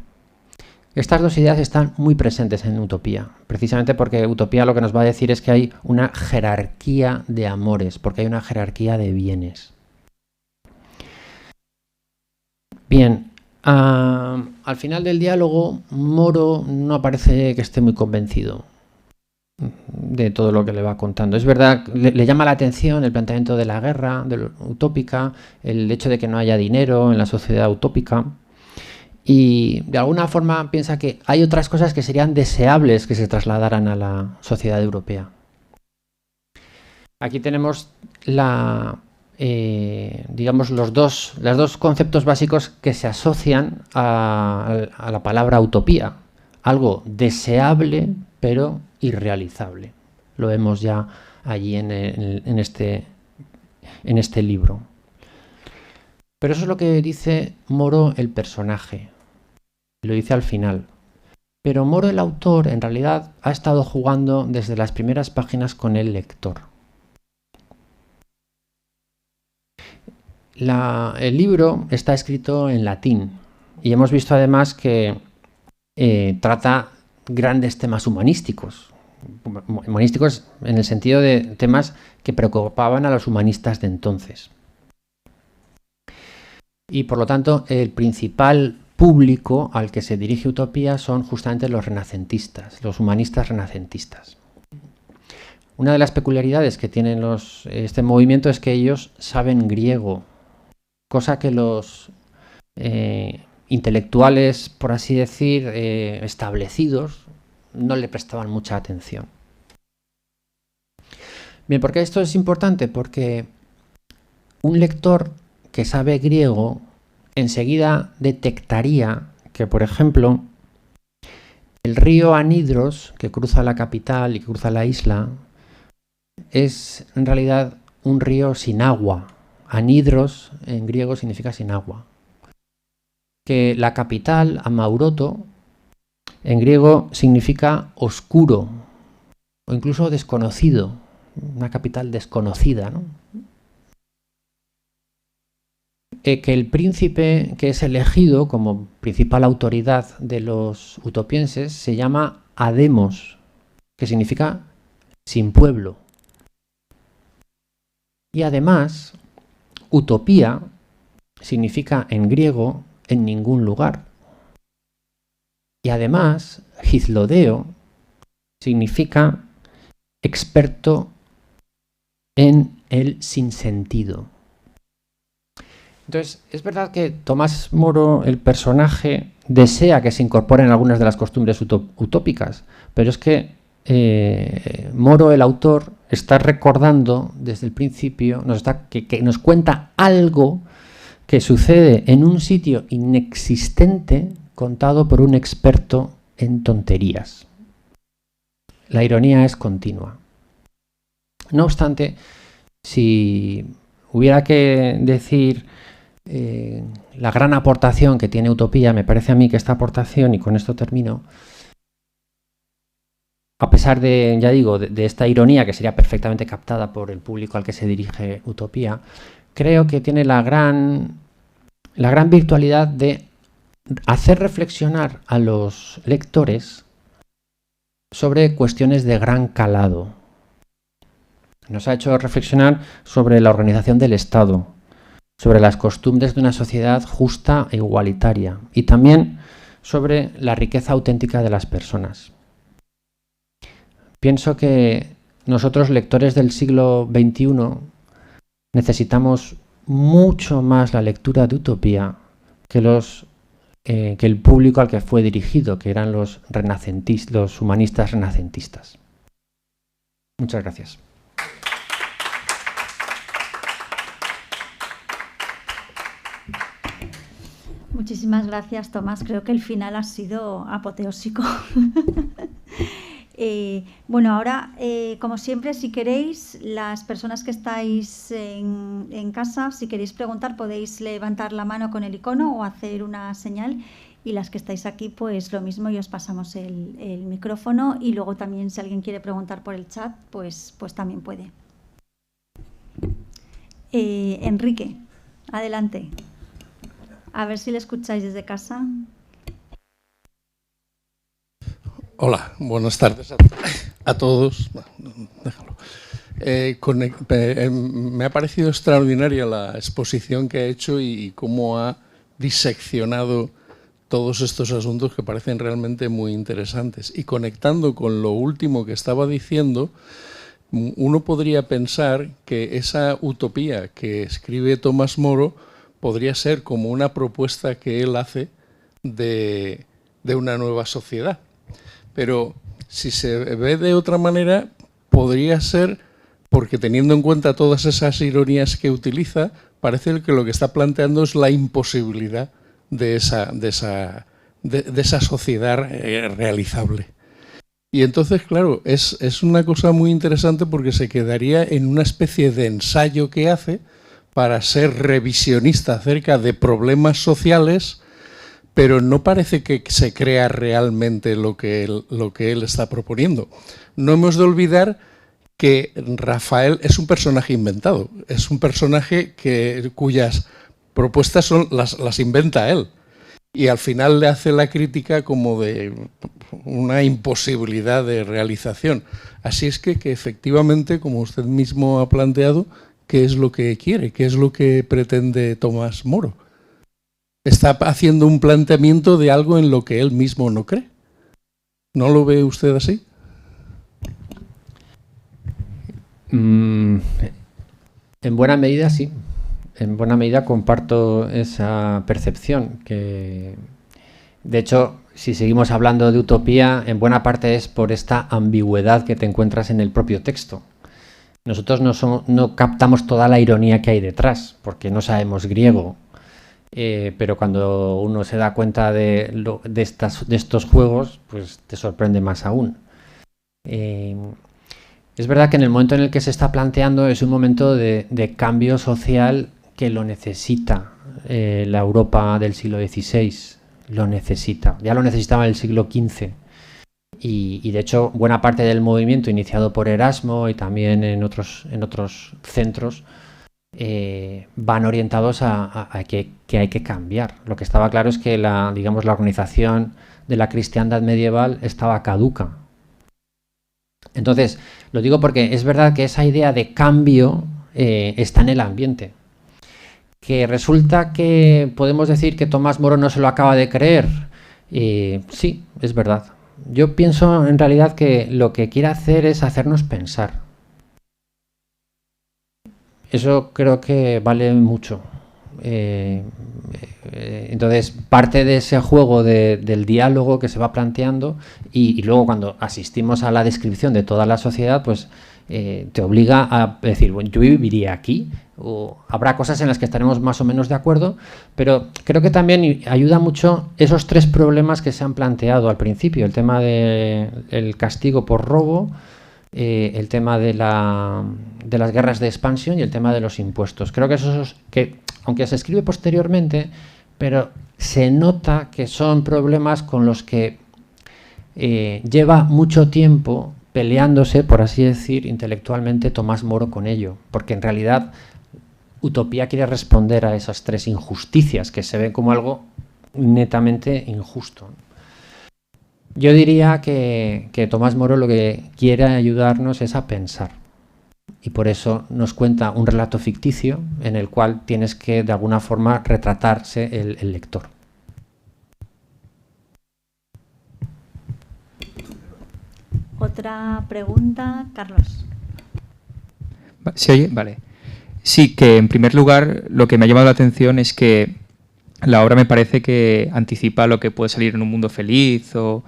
Estas dos ideas están muy presentes en Utopía, precisamente porque Utopía lo que nos va a decir es que hay una jerarquía de amores, porque hay una jerarquía de bienes. Bien, al final del diálogo, Moro no parece que esté muy convencido de todo lo que le va contando. Es verdad, le llama la atención el planteamiento de la guerra utópica, el hecho de que no haya dinero en la sociedad utópica, y de alguna forma piensa que hay otras cosas que serían deseables que se trasladaran a la sociedad europea. Aquí tenemos digamos los dos conceptos básicos que se asocian a la palabra utopía. Algo deseable pero irrealizable. Lo vemos ya allí en este libro. Pero eso es lo que dice Moro el personaje. Lo dice al final. Pero Moro el autor en realidad ha estado jugando desde las primeras páginas con el lector. El libro está escrito en latín y hemos visto además que trata grandes temas humanísticos. Humanísticos en el sentido de temas que preocupaban a los humanistas de entonces. Y por lo tanto el principal público al que se dirige Utopía son justamente los renacentistas, los humanistas renacentistas. Una de las peculiaridades que tienen este movimiento es que ellos saben griego, cosa que los intelectuales, por así decir, establecidos, no le prestaban mucha atención. Bien, ¿por qué esto es importante? Porque un lector que sabe griego enseguida detectaría que, por ejemplo, el río Anidros, que cruza la capital y que cruza la isla, es en realidad un río sin agua. Anidros en griego significa sin agua. Que la capital, Amauroto, en griego significa oscuro o incluso desconocido, una capital desconocida, ¿no? Que el príncipe que es elegido como principal autoridad de los utopienses se llama Ademos, que significa sin pueblo. Y además, utopía significa en griego en ningún lugar. Y además, Gizlodeo significa experto en el sinsentido. Entonces, es verdad que Tomás Moro, el personaje, desea que se incorporen algunas de las costumbres utópicas, pero es que Moro, el autor, está recordando desde el principio, que nos cuenta algo que sucede en un sitio inexistente contado por un experto en tonterías. La ironía es continua. No obstante, si hubiera que decir la gran aportación que tiene Utopía, me parece a mí que esta aportación, y con esto termino, a pesar de, ya digo, de esta ironía que sería perfectamente captada por el público al que se dirige Utopía, creo que tiene la gran virtualidad de hacer reflexionar a los lectores sobre cuestiones de gran calado. Nos ha hecho reflexionar sobre la organización del Estado, sobre las costumbres de una sociedad justa e igualitaria y también sobre la riqueza auténtica de las personas. Pienso que nosotros, lectores del siglo XXI, necesitamos mucho más la lectura de Utopía que el público al que fue dirigido, que eran los humanistas renacentistas. Muchas gracias. Muchísimas gracias, Tomás. Creo que el final ha sido apoteósico. Bueno, ahora, como siempre, si queréis, las personas que estáis en casa, si queréis preguntar, podéis levantar la mano con el icono o hacer una señal, y las que estáis aquí, pues lo mismo, y os pasamos el micrófono, y luego también si alguien quiere preguntar por el chat, pues también puede. Enrique, adelante. A ver si le escucháis desde casa. Hola, buenas tardes a todos. Déjalo. Me ha parecido extraordinaria la exposición que ha hecho y cómo ha diseccionado todos estos asuntos que parecen realmente muy interesantes. Y conectando con lo último que estaba diciendo, uno podría pensar que esa utopía que escribe Tomás Moro podría ser como una propuesta que él hace de una nueva sociedad. Pero si se ve de otra manera, podría ser, porque teniendo en cuenta todas esas ironías que utiliza, parece que lo que está planteando es la imposibilidad de esa sociedad realizable. Y entonces, claro, es una cosa muy interesante porque se quedaría en una especie de ensayo que hace para ser revisionista acerca de problemas sociales, pero no parece que se crea realmente lo que él está proponiendo. No hemos de olvidar que Rafael es un personaje inventado, es un personaje cuyas propuestas las inventa él, y al final le hace la crítica como de una imposibilidad de realización. Así es que efectivamente, como usted mismo ha planteado, ¿qué es lo que quiere? ¿Qué es lo que pretende Tomás Moro? Está haciendo un planteamiento de algo en lo que él mismo no cree. ¿No lo ve usted así? En buena medida sí. En buena medida comparto esa percepción. Que, de hecho, si seguimos hablando de utopía, en buena parte es por esta ambigüedad que te encuentras en el propio texto. Nosotros no captamos toda la ironía que hay detrás, porque no sabemos griego. Pero cuando uno se da cuenta de estos juegos, pues te sorprende más aún. Es verdad que en el momento en el que se está planteando es un momento de cambio social que lo necesita la Europa del siglo XVI. Lo necesita. Ya lo necesitaba en el siglo XV. Y de hecho, buena parte del movimiento iniciado por Erasmo y también en otros centros van orientados a que hay que cambiar. Lo que estaba claro es que la organización de la cristiandad medieval estaba caduca. Entonces, lo digo porque es verdad que esa idea de cambio está en el ambiente. Que resulta que podemos decir que Tomás Moro no se lo acaba de creer. Sí, es verdad. Yo pienso en realidad que lo que quiere hacer es hacernos pensar. Eso creo que vale mucho. Entonces, parte de ese juego del diálogo que se va planteando y luego cuando asistimos a la descripción de toda la sociedad, pues te obliga a decir, bueno, yo viviría aquí, o habrá cosas en las que estaremos más o menos de acuerdo, pero creo que también ayuda mucho esos tres problemas que se han planteado al principio, el tema del castigo por robo, el tema de las guerras de expansión y el tema de los impuestos. Creo que esos, que aunque se escribe posteriormente, pero se nota que son problemas con los que lleva mucho tiempo peleándose, por así decir, intelectualmente Tomás Moro con ello, porque en realidad Utopía quiere responder a esas tres injusticias que se ven como algo netamente injusto. Yo diría que Tomás Moro lo que quiere ayudarnos es a pensar, y por eso nos cuenta un relato ficticio en el cual tienes que de alguna forma retratarse el lector. Otra pregunta, Carlos. ¿Se oye? Vale. Sí, que en primer lugar lo que me ha llamado la atención es que la obra me parece que anticipa lo que puede salir en Un mundo feliz o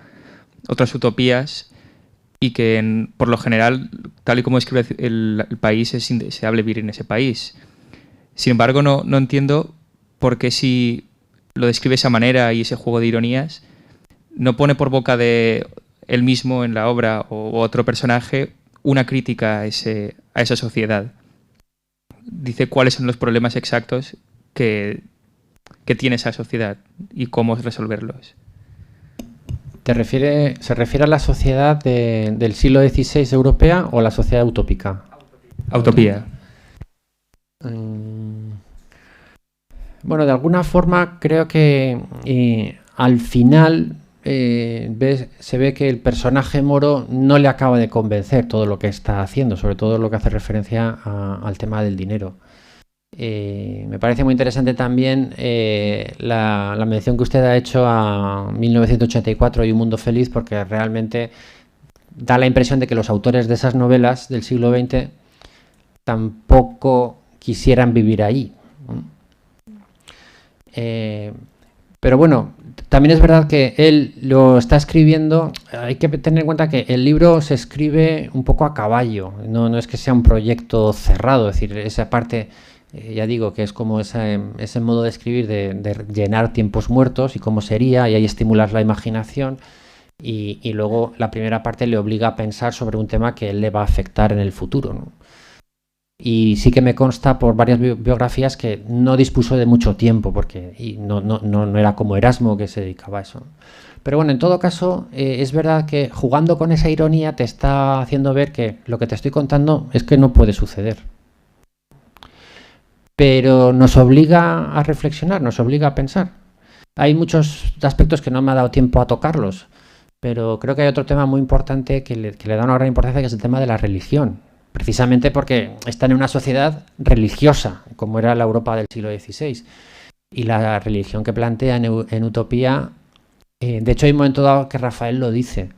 otras utopías, y que por lo general, tal y como escribe el país, es indeseable vivir en ese país. Sin embargo, no entiendo por qué, si lo describe de esa manera y ese juego de ironías, no pone por boca de él mismo en la obra o otro personaje una crítica a esa sociedad. Dice cuáles son los problemas exactos que tiene esa sociedad y cómo resolverlos. ¿Se refiere a la sociedad del siglo XVI europea o la sociedad utópica? Utopía. Bueno, de alguna forma creo que al final se ve que el personaje Moro no le acaba de convencer todo lo que está haciendo, sobre todo lo que hace referencia al tema del dinero. Me parece muy interesante también la mención que usted ha hecho a 1984 y Un mundo feliz, porque realmente da la impresión de que los autores de esas novelas del siglo XX tampoco quisieran vivir ahí. Pero bueno, también es verdad que él lo está escribiendo. Hay que tener en cuenta que el libro se escribe un poco a caballo, no es que sea un proyecto cerrado, es decir, esa parte, ya digo, que es como ese modo de escribir de llenar tiempos muertos y cómo sería, y ahí estimulas la imaginación, y luego la primera parte le obliga a pensar sobre un tema que él le va a afectar en el futuro, ¿no? Y sí que me consta por varias biografías que no dispuso de mucho tiempo, porque no era como Erasmo, que se dedicaba a eso. Pero bueno, en todo caso, es verdad que jugando con esa ironía te está haciendo ver que lo que te estoy contando es que no puede suceder. Pero nos obliga a reflexionar, nos obliga a pensar. Hay muchos aspectos que no me ha dado tiempo a tocarlos, pero creo que hay otro tema muy importante que le da una gran importancia, que es el tema de la religión. Precisamente porque están en una sociedad religiosa, como era la Europa del siglo XVI. Y la religión que plantea en Utopía, de hecho hay un momento dado que Rafael lo dice.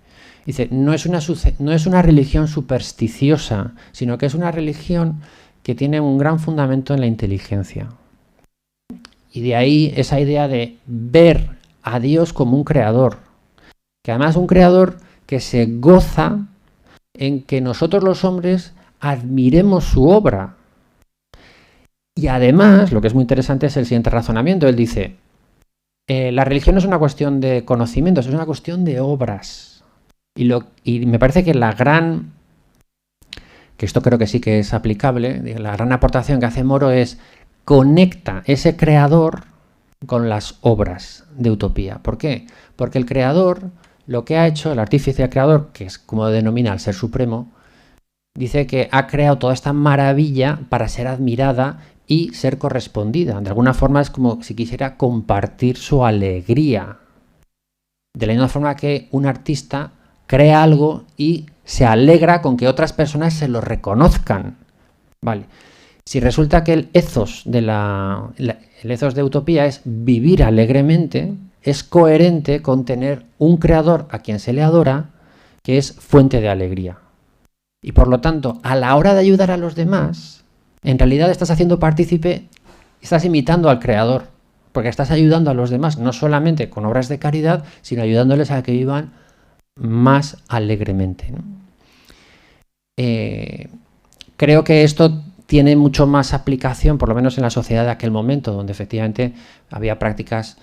Dice, no es una religión supersticiosa, sino que es una religión que tiene un gran fundamento en la inteligencia. Y de ahí esa idea de ver a Dios como un creador. Que además un creador que se goza en que nosotros los hombres admiremos su obra. Y además, lo que es muy interesante es el siguiente razonamiento. Él dice, la religión no es una cuestión de conocimientos, es una cuestión de obras. Y me parece que que esto creo que sí que es aplicable, la gran aportación que hace Moro es conecta ese creador con las obras de Utopía. ¿Por qué? Porque el creador, lo que ha hecho, el artífice creador, que es como denomina al ser supremo, dice que ha creado toda esta maravilla para ser admirada y ser correspondida. De alguna forma es como si quisiera compartir su alegría. De la misma forma que un artista crea algo y se alegra con que otras personas se lo reconozcan. Vale. Si resulta que el ethos de Utopía es vivir alegremente, es coherente con tener un creador a quien se le adora, que es fuente de alegría. Y por lo tanto, a la hora de ayudar a los demás, en realidad estás haciendo partícipe estás imitando al creador, porque estás ayudando a los demás, no solamente con obras de caridad, sino ayudándoles a que vivan más alegremente, ¿no? Creo que esto tiene mucho más aplicación, por lo menos en la sociedad de aquel momento, donde efectivamente había prácticas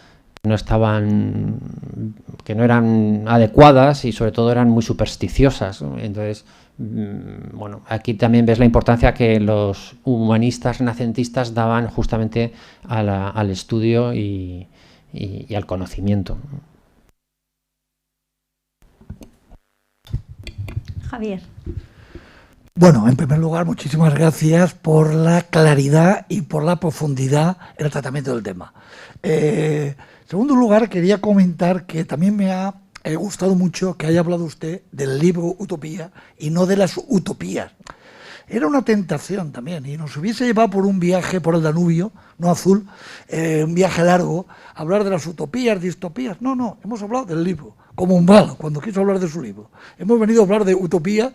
que no eran adecuadas y sobre todo eran muy supersticiosas, ¿no? Entonces, bueno, aquí también ves la importancia que los humanistas renacentistas daban justamente al estudio y al conocimiento. Javier. Bueno, en primer lugar, muchísimas gracias por la claridad y por la profundidad en el tratamiento del tema. En segundo lugar, quería comentar que también me ha gustado mucho que haya hablado usted del libro Utopía y no de las utopías. Era una tentación también y nos hubiese llevado por un viaje por el Danubio, no azul, un viaje largo, hablar de las utopías, distopías. No, hemos hablado del libro, como Umbral, cuando quiso hablar de su libro. Hemos venido a hablar de utopía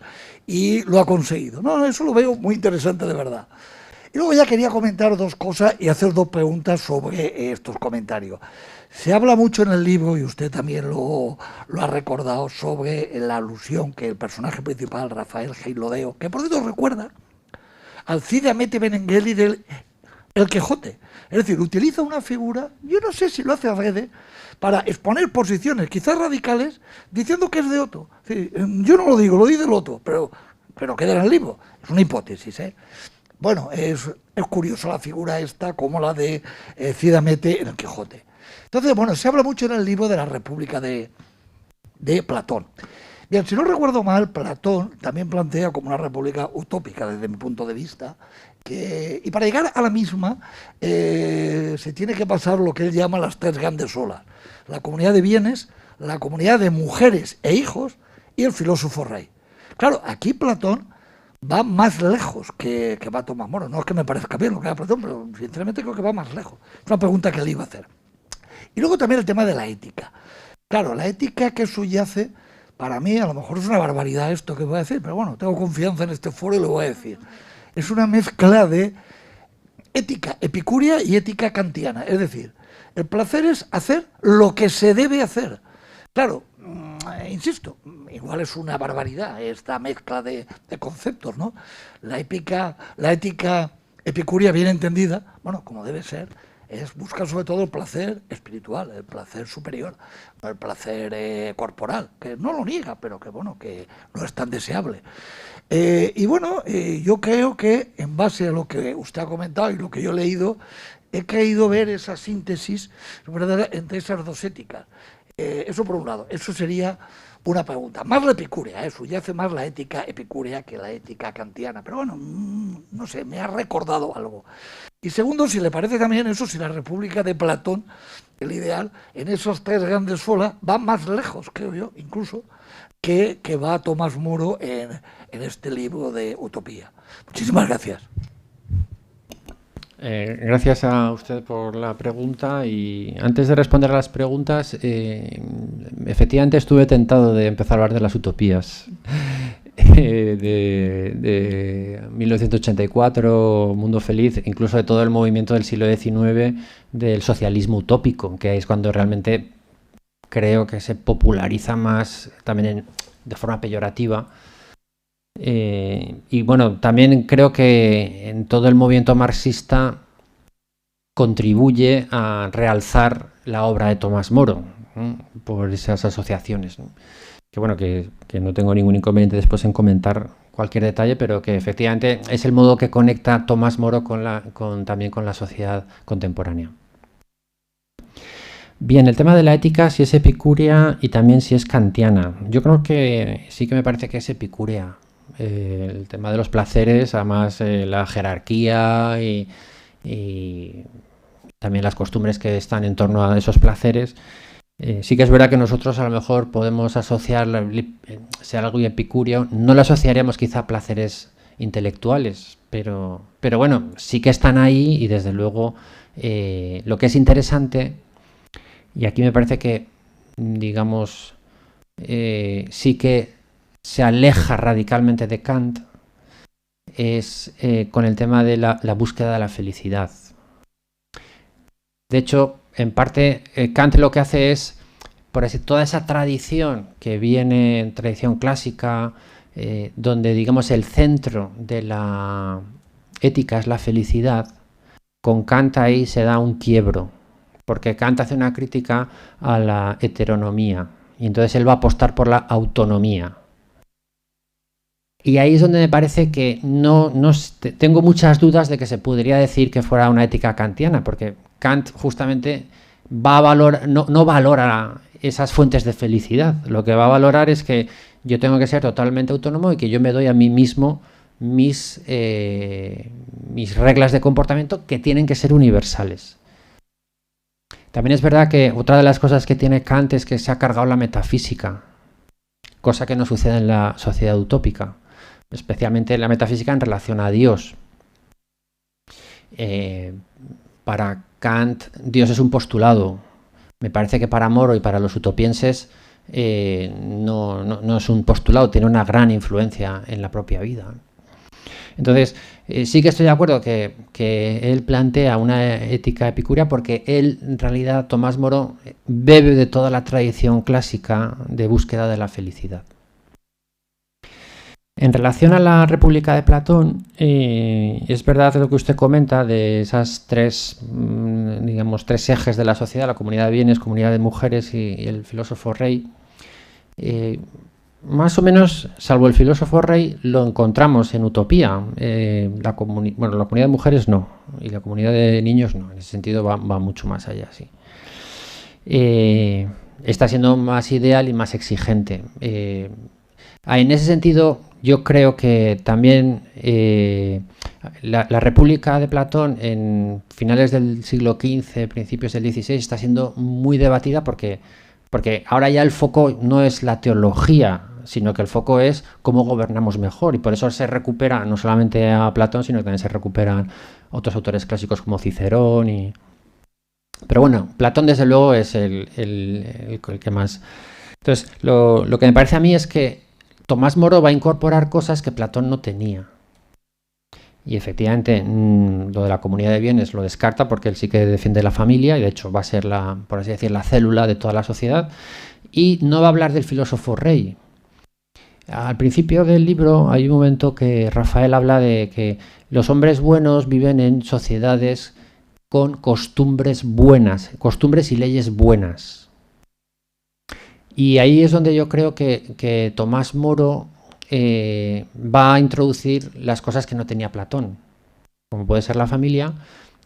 y lo ha conseguido. No, eso lo veo muy interesante de verdad. Y luego ya quería comentar dos cosas y hacer dos preguntas sobre estos comentarios. Se habla mucho en el libro, y usted también lo ha recordado, sobre la alusión que el personaje principal, Rafael Geilodeo, que por cierto recuerda al Cide Hamete Benengeli del El Quijote. Es decir, utiliza una figura, yo no sé si lo hace adrede, para exponer posiciones quizás radicales, diciendo que es de otro. Es decir, yo no lo digo, lo dice el otro, pero queda en el libro. Es una hipótesis, ¿eh? Bueno, es curiosa la figura esta, como la de Cide Hamete en El Quijote. Entonces, bueno, se habla mucho en el libro de la República de Platón. Bien, si no recuerdo mal, Platón también plantea como una república utópica desde mi punto de vista, y para llegar a la misma se tiene que pasar lo que él llama las tres grandes olas: la comunidad de bienes, la comunidad de mujeres e hijos y el filósofo rey. Claro, aquí Platón va más lejos que va Tomás Moro. No es que me parezca bien lo que haga Platón, pero sinceramente creo que va más lejos. Es una pregunta que le iba a hacer. Y luego también el tema de la ética. Claro, la ética que subyace, para mí, a lo mejor es una barbaridad esto que voy a decir, pero bueno, tengo confianza en este foro y lo voy a decir. Es una mezcla de ética epicúrea y ética kantiana. Es decir, el placer es hacer lo que se debe hacer. Claro, insisto, igual es una barbaridad esta mezcla de conceptos, ¿no? La ética epicúrea bien entendida, bueno, como debe ser, es buscar sobre todo el placer espiritual, el placer superior, no el placer corporal, que no lo niega, pero que bueno, que no es tan deseable. Y bueno, yo creo que en base a lo que usted ha comentado y lo que yo he leído, he querido ver esa síntesis, ¿verdad?, entre esas dos éticas. Eso por un lado, eso sería una pregunta. Más la epicúrea, eso, ya hace más la ética epicúrea que la ética kantiana, pero bueno, no sé, me ha recordado algo. Y segundo, si le parece también eso, si la República de Platón, el ideal, en esos tres grandes olas, va más lejos, creo yo, incluso, que va Tomás Moro en este libro de Utopía. Muchísimas gracias. Gracias a usted por la pregunta, y antes de responder a las preguntas, efectivamente estuve tentado de empezar a hablar de las utopías de 1984, Mundo Feliz, incluso de todo el movimiento del siglo XIX del socialismo utópico, que es cuando realmente creo que se populariza más también de forma peyorativa. Y bueno, también creo que en todo el movimiento marxista contribuye a realzar la obra de Tomás Moro, ¿no?, por esas asociaciones, ¿no? Que bueno, que no tengo ningún inconveniente después en comentar cualquier detalle, pero que efectivamente es el modo que conecta Tomás Moro también con la sociedad contemporánea. Bien, el tema de la ética, si es epicúrea y también si es kantiana. Yo creo que sí que me parece que es epicúrea. El tema de los placeres, además la jerarquía y también las costumbres que están en torno a esos placeres. Sí que es verdad que nosotros a lo mejor podemos asociar, sea algo epicúreo, no lo asociaríamos quizá a placeres intelectuales, pero bueno, sí que están ahí, y desde luego lo que es interesante, y aquí me parece que, digamos, sí que se aleja radicalmente de Kant, es con el tema de la búsqueda de la felicidad. De hecho, en parte, Kant lo que hace es, por decir, toda esa tradición que viene en tradición clásica, donde, digamos, el centro de la ética es la felicidad, con Kant ahí se da un quiebro, porque Kant hace una crítica a la heteronomía, y entonces él va a apostar por la autonomía. Y ahí es donde me parece que tengo muchas dudas de que se podría decir que fuera una ética kantiana, porque Kant justamente no valora esas fuentes de felicidad. Lo que va a valorar es que yo tengo que ser totalmente autónomo y que yo me doy a mí mismo mis reglas de comportamiento que tienen que ser universales. También es verdad que otra de las cosas que tiene Kant es que se ha cargado la metafísica, cosa que no sucede en la sociedad utópica, especialmente la metafísica en relación a Dios. Para Kant, Dios es un postulado. Me parece que para Moro y para los utopienses no es un postulado, tiene una gran influencia en la propia vida. Entonces, sí que estoy de acuerdo que él plantea una ética epicúrea, porque él, en realidad, Tomás Moro, bebe de toda la tradición clásica de búsqueda de la felicidad. En relación a la República de Platón, es verdad lo que usted comenta de esas tres ejes de la sociedad, la comunidad de bienes, comunidad de mujeres y el filósofo rey. Más o menos, salvo el filósofo rey, lo encontramos en Utopía. La comunidad de mujeres no, y la comunidad de niños no. En ese sentido va mucho más allá, sí. Está siendo más ideal y más exigente. En ese sentido, yo creo que también la República de Platón en finales del siglo XV, principios del XVI, está siendo muy debatida porque ahora ya el foco no es la teología, sino que el foco es cómo gobernamos mejor, y por eso se recupera no solamente a Platón, sino que también se recuperan otros autores clásicos como Cicerón. Pero bueno, Platón desde luego es el que más. Entonces, lo que me parece a mí es que Tomás Moro va a incorporar cosas que Platón no tenía. Y efectivamente, lo de la comunidad de bienes lo descarta, porque él sí que defiende la familia, y de hecho va a ser, por así decir, la célula de toda la sociedad. Y no va a hablar del filósofo rey. Al principio del libro hay un momento que Rafael habla de que los hombres buenos viven en sociedades con costumbres buenas, costumbres y leyes buenas. Y ahí es donde yo creo que Tomás Moro va a introducir las cosas que no tenía Platón, como puede ser la familia,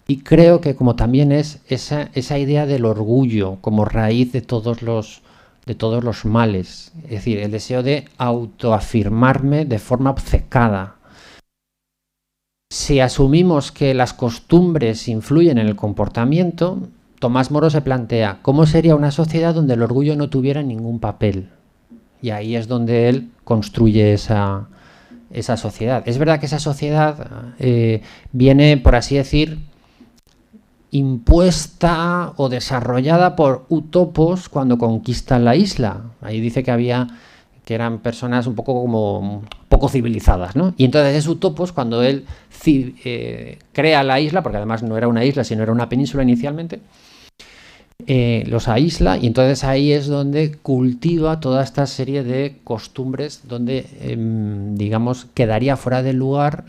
y creo que como también es esa idea del orgullo como raíz de todos los males, es decir, el deseo de autoafirmarme de forma obcecada. Si asumimos que las costumbres influyen en el comportamiento, Tomás Moro se plantea cómo sería una sociedad donde el orgullo no tuviera ningún papel. Y ahí es donde él construye esa sociedad. Es verdad que esa sociedad viene, por así decir, impuesta o desarrollada por utopos cuando conquistan la isla. Ahí dice que eran personas un poco civilizadas, ¿no? Y entonces es utopos cuando él crea la isla, porque además no era una isla, sino era una península inicialmente. Los aísla, y entonces ahí es donde cultiva toda esta serie de costumbres donde, digamos, quedaría fuera de lugar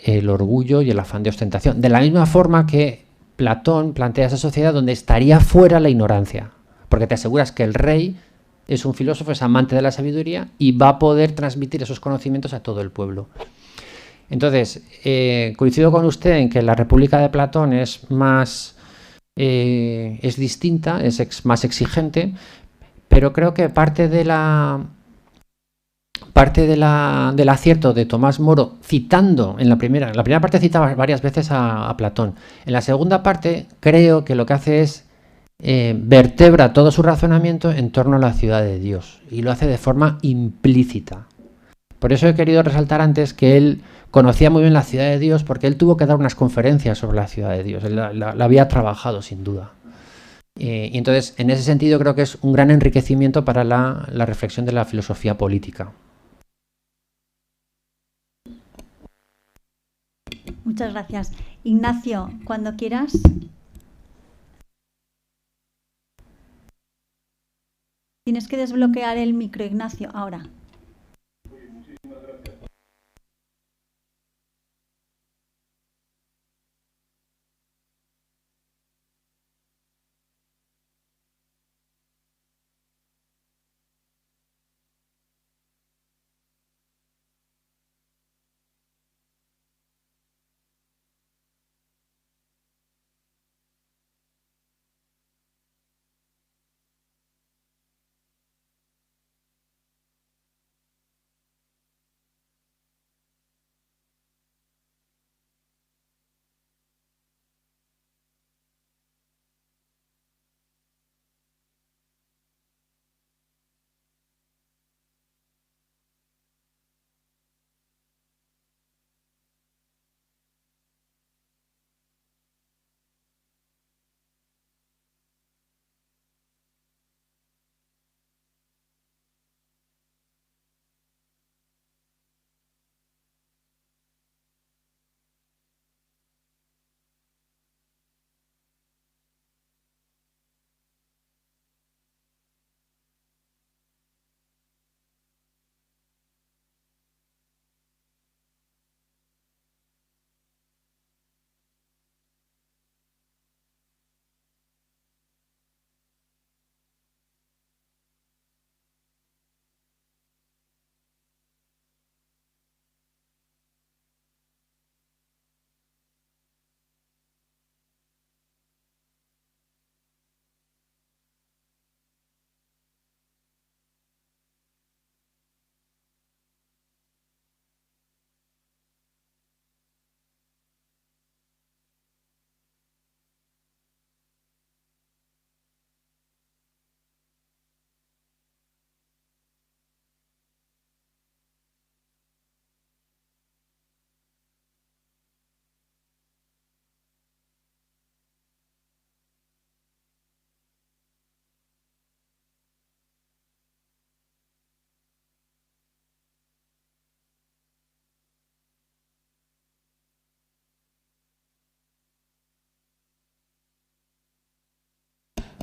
el orgullo y el afán de ostentación. De la misma forma que Platón plantea esa sociedad donde estaría fuera la ignorancia, porque te aseguras que el rey es un filósofo, es amante de la sabiduría y va a poder transmitir esos conocimientos a todo el pueblo. Entonces, coincido con usted en que la República de Platón es distinta, es más exigente, pero creo que parte del acierto de Tomás Moro, citando en la primera parte citaba varias veces a Platón. En la segunda parte creo que lo que hace es vertebra todo su razonamiento en torno a la ciudad de Dios, y lo hace de forma implícita. Por eso he querido resaltar antes que él conocía muy bien la ciudad de Dios, porque él tuvo que dar unas conferencias sobre la ciudad de Dios. Él la había trabajado, sin duda. Y entonces, en ese sentido, creo que es un gran enriquecimiento para la reflexión de la filosofía política. Muchas gracias. Ignacio, cuando quieras. Tienes que desbloquear el micro, Ignacio, ahora.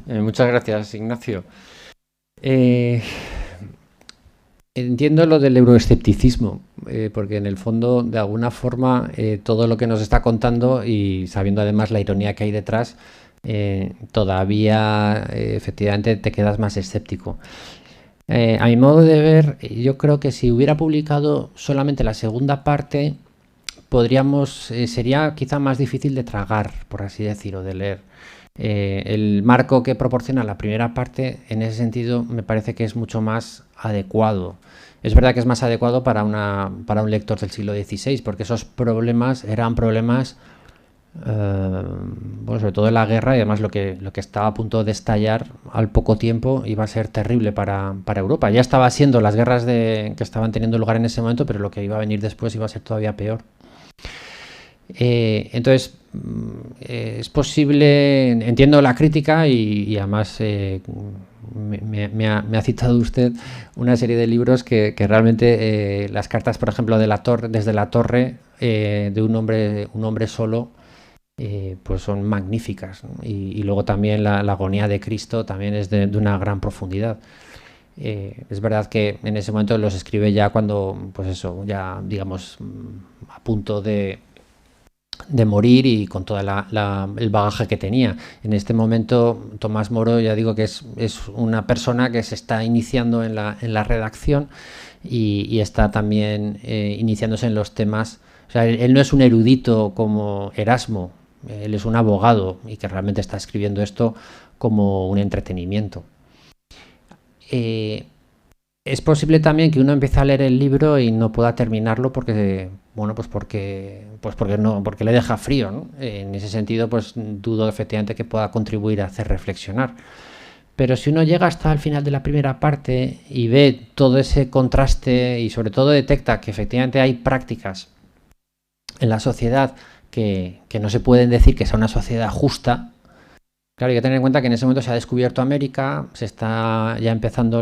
Muchas gracias, Ignacio. Entiendo lo del euroescepticismo, porque en el fondo, de alguna forma, todo lo que nos está contando, y sabiendo además la ironía que hay detrás, todavía efectivamente te quedas más escéptico. A mi modo de ver, yo creo que si hubiera publicado solamente la segunda parte, sería quizá más difícil de tragar, por así decirlo, de leer. El marco que proporciona la primera parte, en ese sentido, me parece que es mucho más adecuado. Es verdad que es más adecuado para un lector del siglo XVI, porque esos problemas eran problemas, bueno, sobre todo en la guerra, y además lo que estaba a punto de estallar al poco tiempo iba a ser terrible para Europa. Ya estaba siendo las guerras que estaban teniendo lugar en ese momento, pero lo que iba a venir después iba a ser todavía peor. Entonces, es posible, entiendo la crítica y además me ha citado usted una serie de libros que realmente las cartas, por ejemplo, desde la torre de un hombre solo, pues son magníficas, ¿no? Y luego también la agonía de Cristo también es de una gran profundidad. Es verdad que en ese momento los escribe ya cuando, pues eso, ya digamos a punto de morir y con todo el bagaje que tenía. En este momento Tomás Moro, ya digo que es una persona que se está iniciando en la redacción y está también iniciándose en los temas. O sea, él no es un erudito como Erasmo, él es un abogado y que realmente está escribiendo esto como un entretenimiento. Es posible también que uno empiece a leer el libro y no pueda terminarlo porque le deja frío, ¿no? En ese sentido, pues dudo efectivamente que pueda contribuir a hacer reflexionar. Pero si uno llega hasta el final de la primera parte y ve todo ese contraste y sobre todo detecta que efectivamente hay prácticas en la sociedad que no se pueden decir que sea una sociedad justa. Claro, hay que tener en cuenta que en ese momento se ha descubierto América, se está ya empezando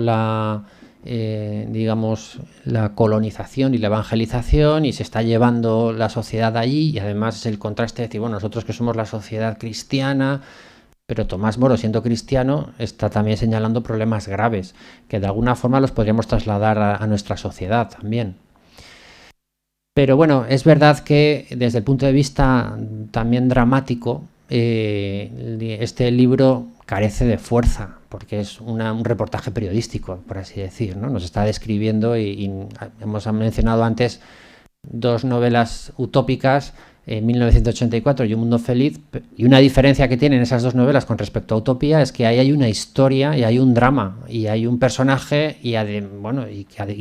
digamos, la colonización y la evangelización y se está llevando la sociedad allí y además es el contraste de decir, bueno, nosotros que somos la sociedad cristiana, Pero Tomás Moro, siendo cristiano, está también señalando problemas graves, que de alguna forma los podríamos trasladar a nuestra sociedad también. Pero bueno, es verdad que desde el punto de vista también dramático, este libro carece de fuerza, porque es un reportaje periodístico, por así decir, ¿no? Nos está describiendo y hemos mencionado antes dos novelas utópicas, 1984 y Un mundo feliz, y una diferencia que tienen esas dos novelas con respecto a Utopía es que ahí hay una historia y hay un drama y hay un personaje y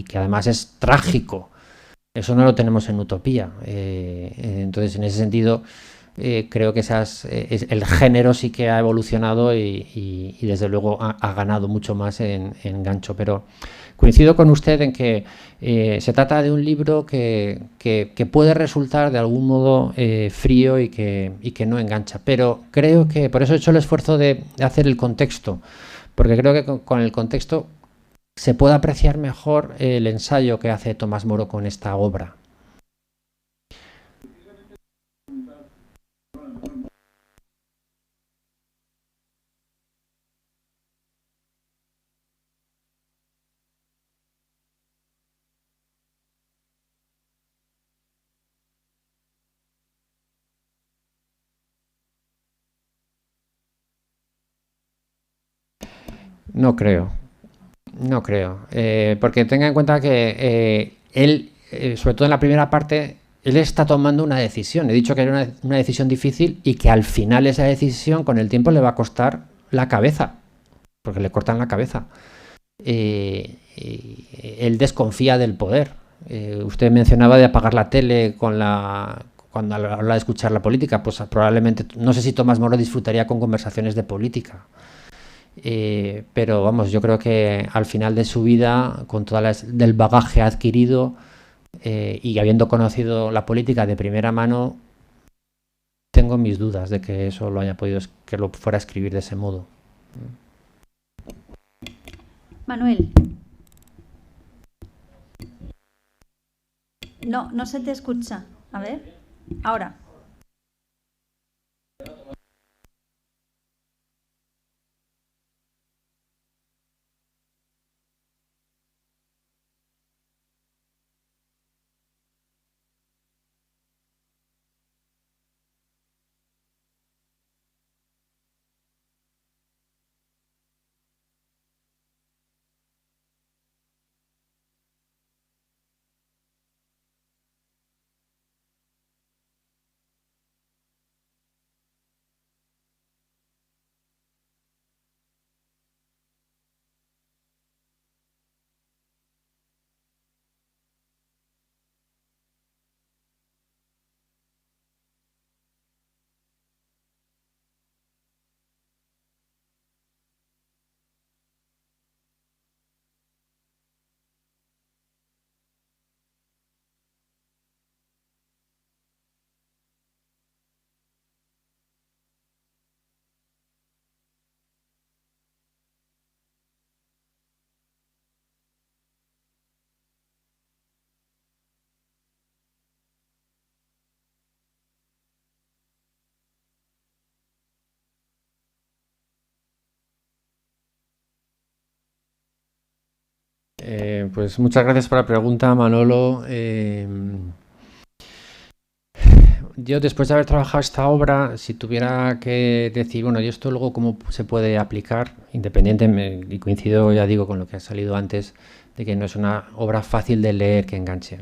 que además es trágico. Eso no lo tenemos en Utopía. Entonces, en ese sentido, creo que el género sí que ha evolucionado y desde luego ha ganado mucho más en gancho. Pero coincido con usted en que se trata de un libro que puede resultar de algún modo frío y que no engancha. Pero creo que, por eso he hecho el esfuerzo de hacer el contexto, porque creo que con el contexto se puede apreciar mejor el ensayo que hace Tomás Moro con esta obra. No creo. No creo, porque tenga en cuenta que él, sobre todo en la primera parte, él está tomando una decisión. He dicho que era una decisión difícil y que al final esa decisión con el tiempo le va a costar la cabeza, porque le cortan la cabeza. Él desconfía del poder. Usted mencionaba de apagar la tele cuando habla de escuchar la política, pues probablemente, no sé si Tomás Moro disfrutaría con conversaciones de política. Pero vamos, yo creo que al final de su vida, con todo del bagaje adquirido y habiendo conocido la política de primera mano, tengo mis dudas de que eso que lo fuera a escribir de ese modo. Manuel. No se te escucha. A ver, ahora. Pues muchas gracias por la pregunta, Manolo. Yo, después de haber trabajado esta obra, si tuviera que decir, bueno, ¿y esto luego cómo se puede aplicar? Independientemente, y coincido, ya digo, con lo que ha salido antes, de que no es una obra fácil de leer que enganche.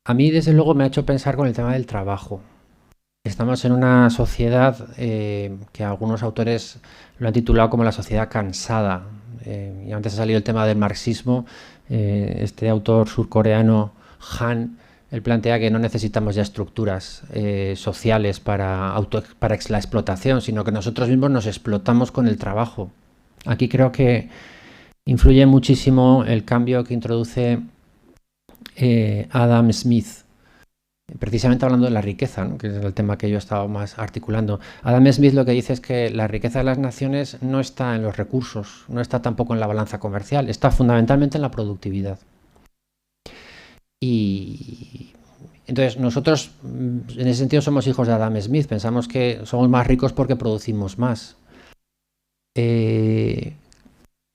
A mí, desde luego, me ha hecho pensar con el tema del trabajo. Estamos en una sociedad que algunos autores lo han titulado como la sociedad cansada. Y antes ha salido el tema del marxismo. Este autor surcoreano, Han, él plantea que no necesitamos ya estructuras sociales para la explotación, sino que nosotros mismos nos explotamos con el trabajo. Aquí creo que influye muchísimo el cambio que introduce Adam Smith, precisamente hablando de la riqueza, ¿no? Que es el tema que yo estaba más articulando. Adam Smith lo que dice es que la riqueza de las naciones no está en los recursos, no está tampoco en la balanza comercial, está fundamentalmente en la productividad. Y Entonces, nosotros en ese sentido somos hijos de Adam Smith, pensamos que somos más ricos porque producimos más.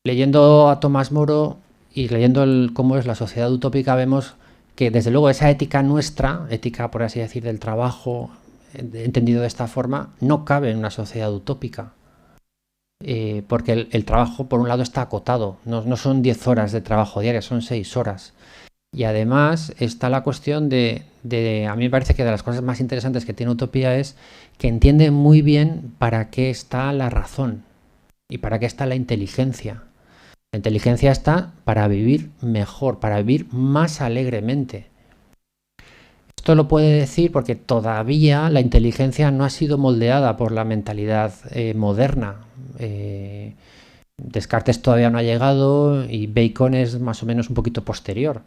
Leyendo a Tomás Moro y leyendo cómo es la sociedad utópica, vemos que desde luego esa ética nuestra, ética por así decir del trabajo, entendido de esta forma, no cabe en una sociedad utópica. Porque el trabajo por un lado está acotado, no son 10 horas de trabajo diarias, son 6 horas. Y además está la cuestión a mí me parece que de las cosas más interesantes que tiene Utopía es que entiende muy bien para qué está la razón y para qué está la inteligencia. La inteligencia está para vivir mejor, para vivir más alegremente. Esto lo puede decir porque todavía la inteligencia no ha sido moldeada por la mentalidad moderna. Descartes todavía no ha llegado y Bacon es más o menos un poquito posterior.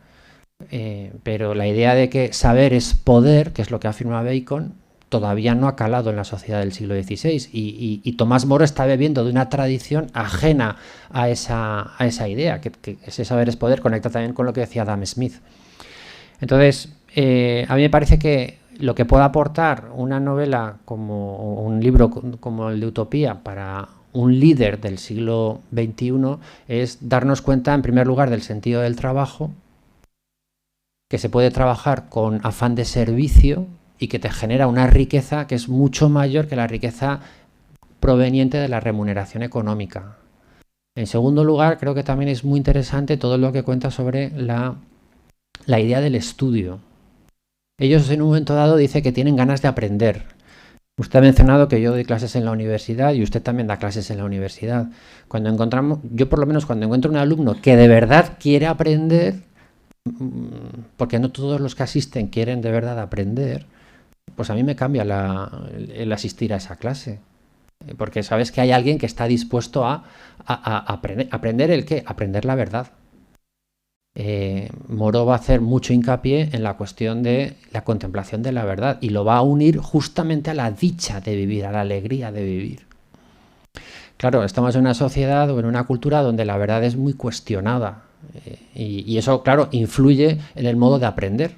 Pero la idea de que saber es poder, que es lo que afirma Bacon, todavía no ha calado en la sociedad del siglo XVI y Tomás Moro está bebiendo de una tradición ajena a esa idea, que ese saber es poder, conecta también con lo que decía Adam Smith. Entonces, a mí me parece que lo que pueda aportar una novela o un libro como el de Utopía para un líder del siglo XXI es darnos cuenta, en primer lugar, del sentido del trabajo, que se puede trabajar con afán de servicio y que te genera una riqueza que es mucho mayor que la riqueza proveniente de la remuneración económica. En segundo lugar, creo que también es muy interesante todo lo que cuenta sobre la idea del estudio. Ellos en un momento dado dicen que tienen ganas de aprender. Usted ha mencionado que yo doy clases en la universidad y usted también da clases en la universidad. Yo por lo menos cuando encuentro un alumno que de verdad quiere aprender, porque no todos los que asisten quieren de verdad aprender, pues a mí me cambia el asistir a esa clase. Porque sabes que hay alguien que está dispuesto a aprender el qué, aprender la verdad. Moro va a hacer mucho hincapié en la cuestión de la contemplación de la verdad y lo va a unir justamente a la dicha de vivir, a la alegría de vivir. Claro, estamos en una sociedad o en una cultura donde la verdad es muy cuestionada y eso, claro, influye en el modo de aprender.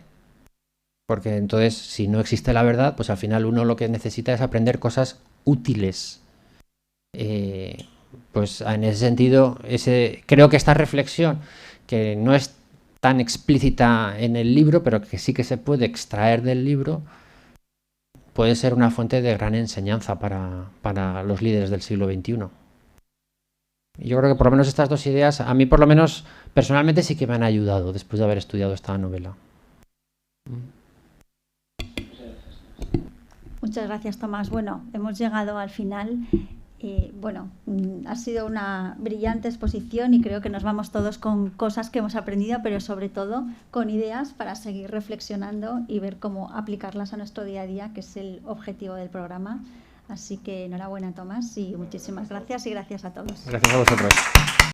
Porque entonces, si no existe la verdad, pues al final uno lo que necesita es aprender cosas útiles. Pues en ese sentido, creo que esta reflexión, que no es tan explícita en el libro, pero que sí que se puede extraer del libro, puede ser una fuente de gran enseñanza para los líderes del siglo XXI. Yo creo que por lo menos estas dos ideas, a mí por lo menos personalmente sí que me han ayudado después de haber estudiado esta novela. Muchas gracias, Tomás. Bueno, hemos llegado al final. Ha sido una brillante exposición y creo que nos vamos todos con cosas que hemos aprendido, pero sobre todo con ideas para seguir reflexionando y ver cómo aplicarlas a nuestro día a día, que es el objetivo del programa. Así que enhorabuena, Tomás, y muchísimas gracias y gracias a todos. Gracias a vosotros.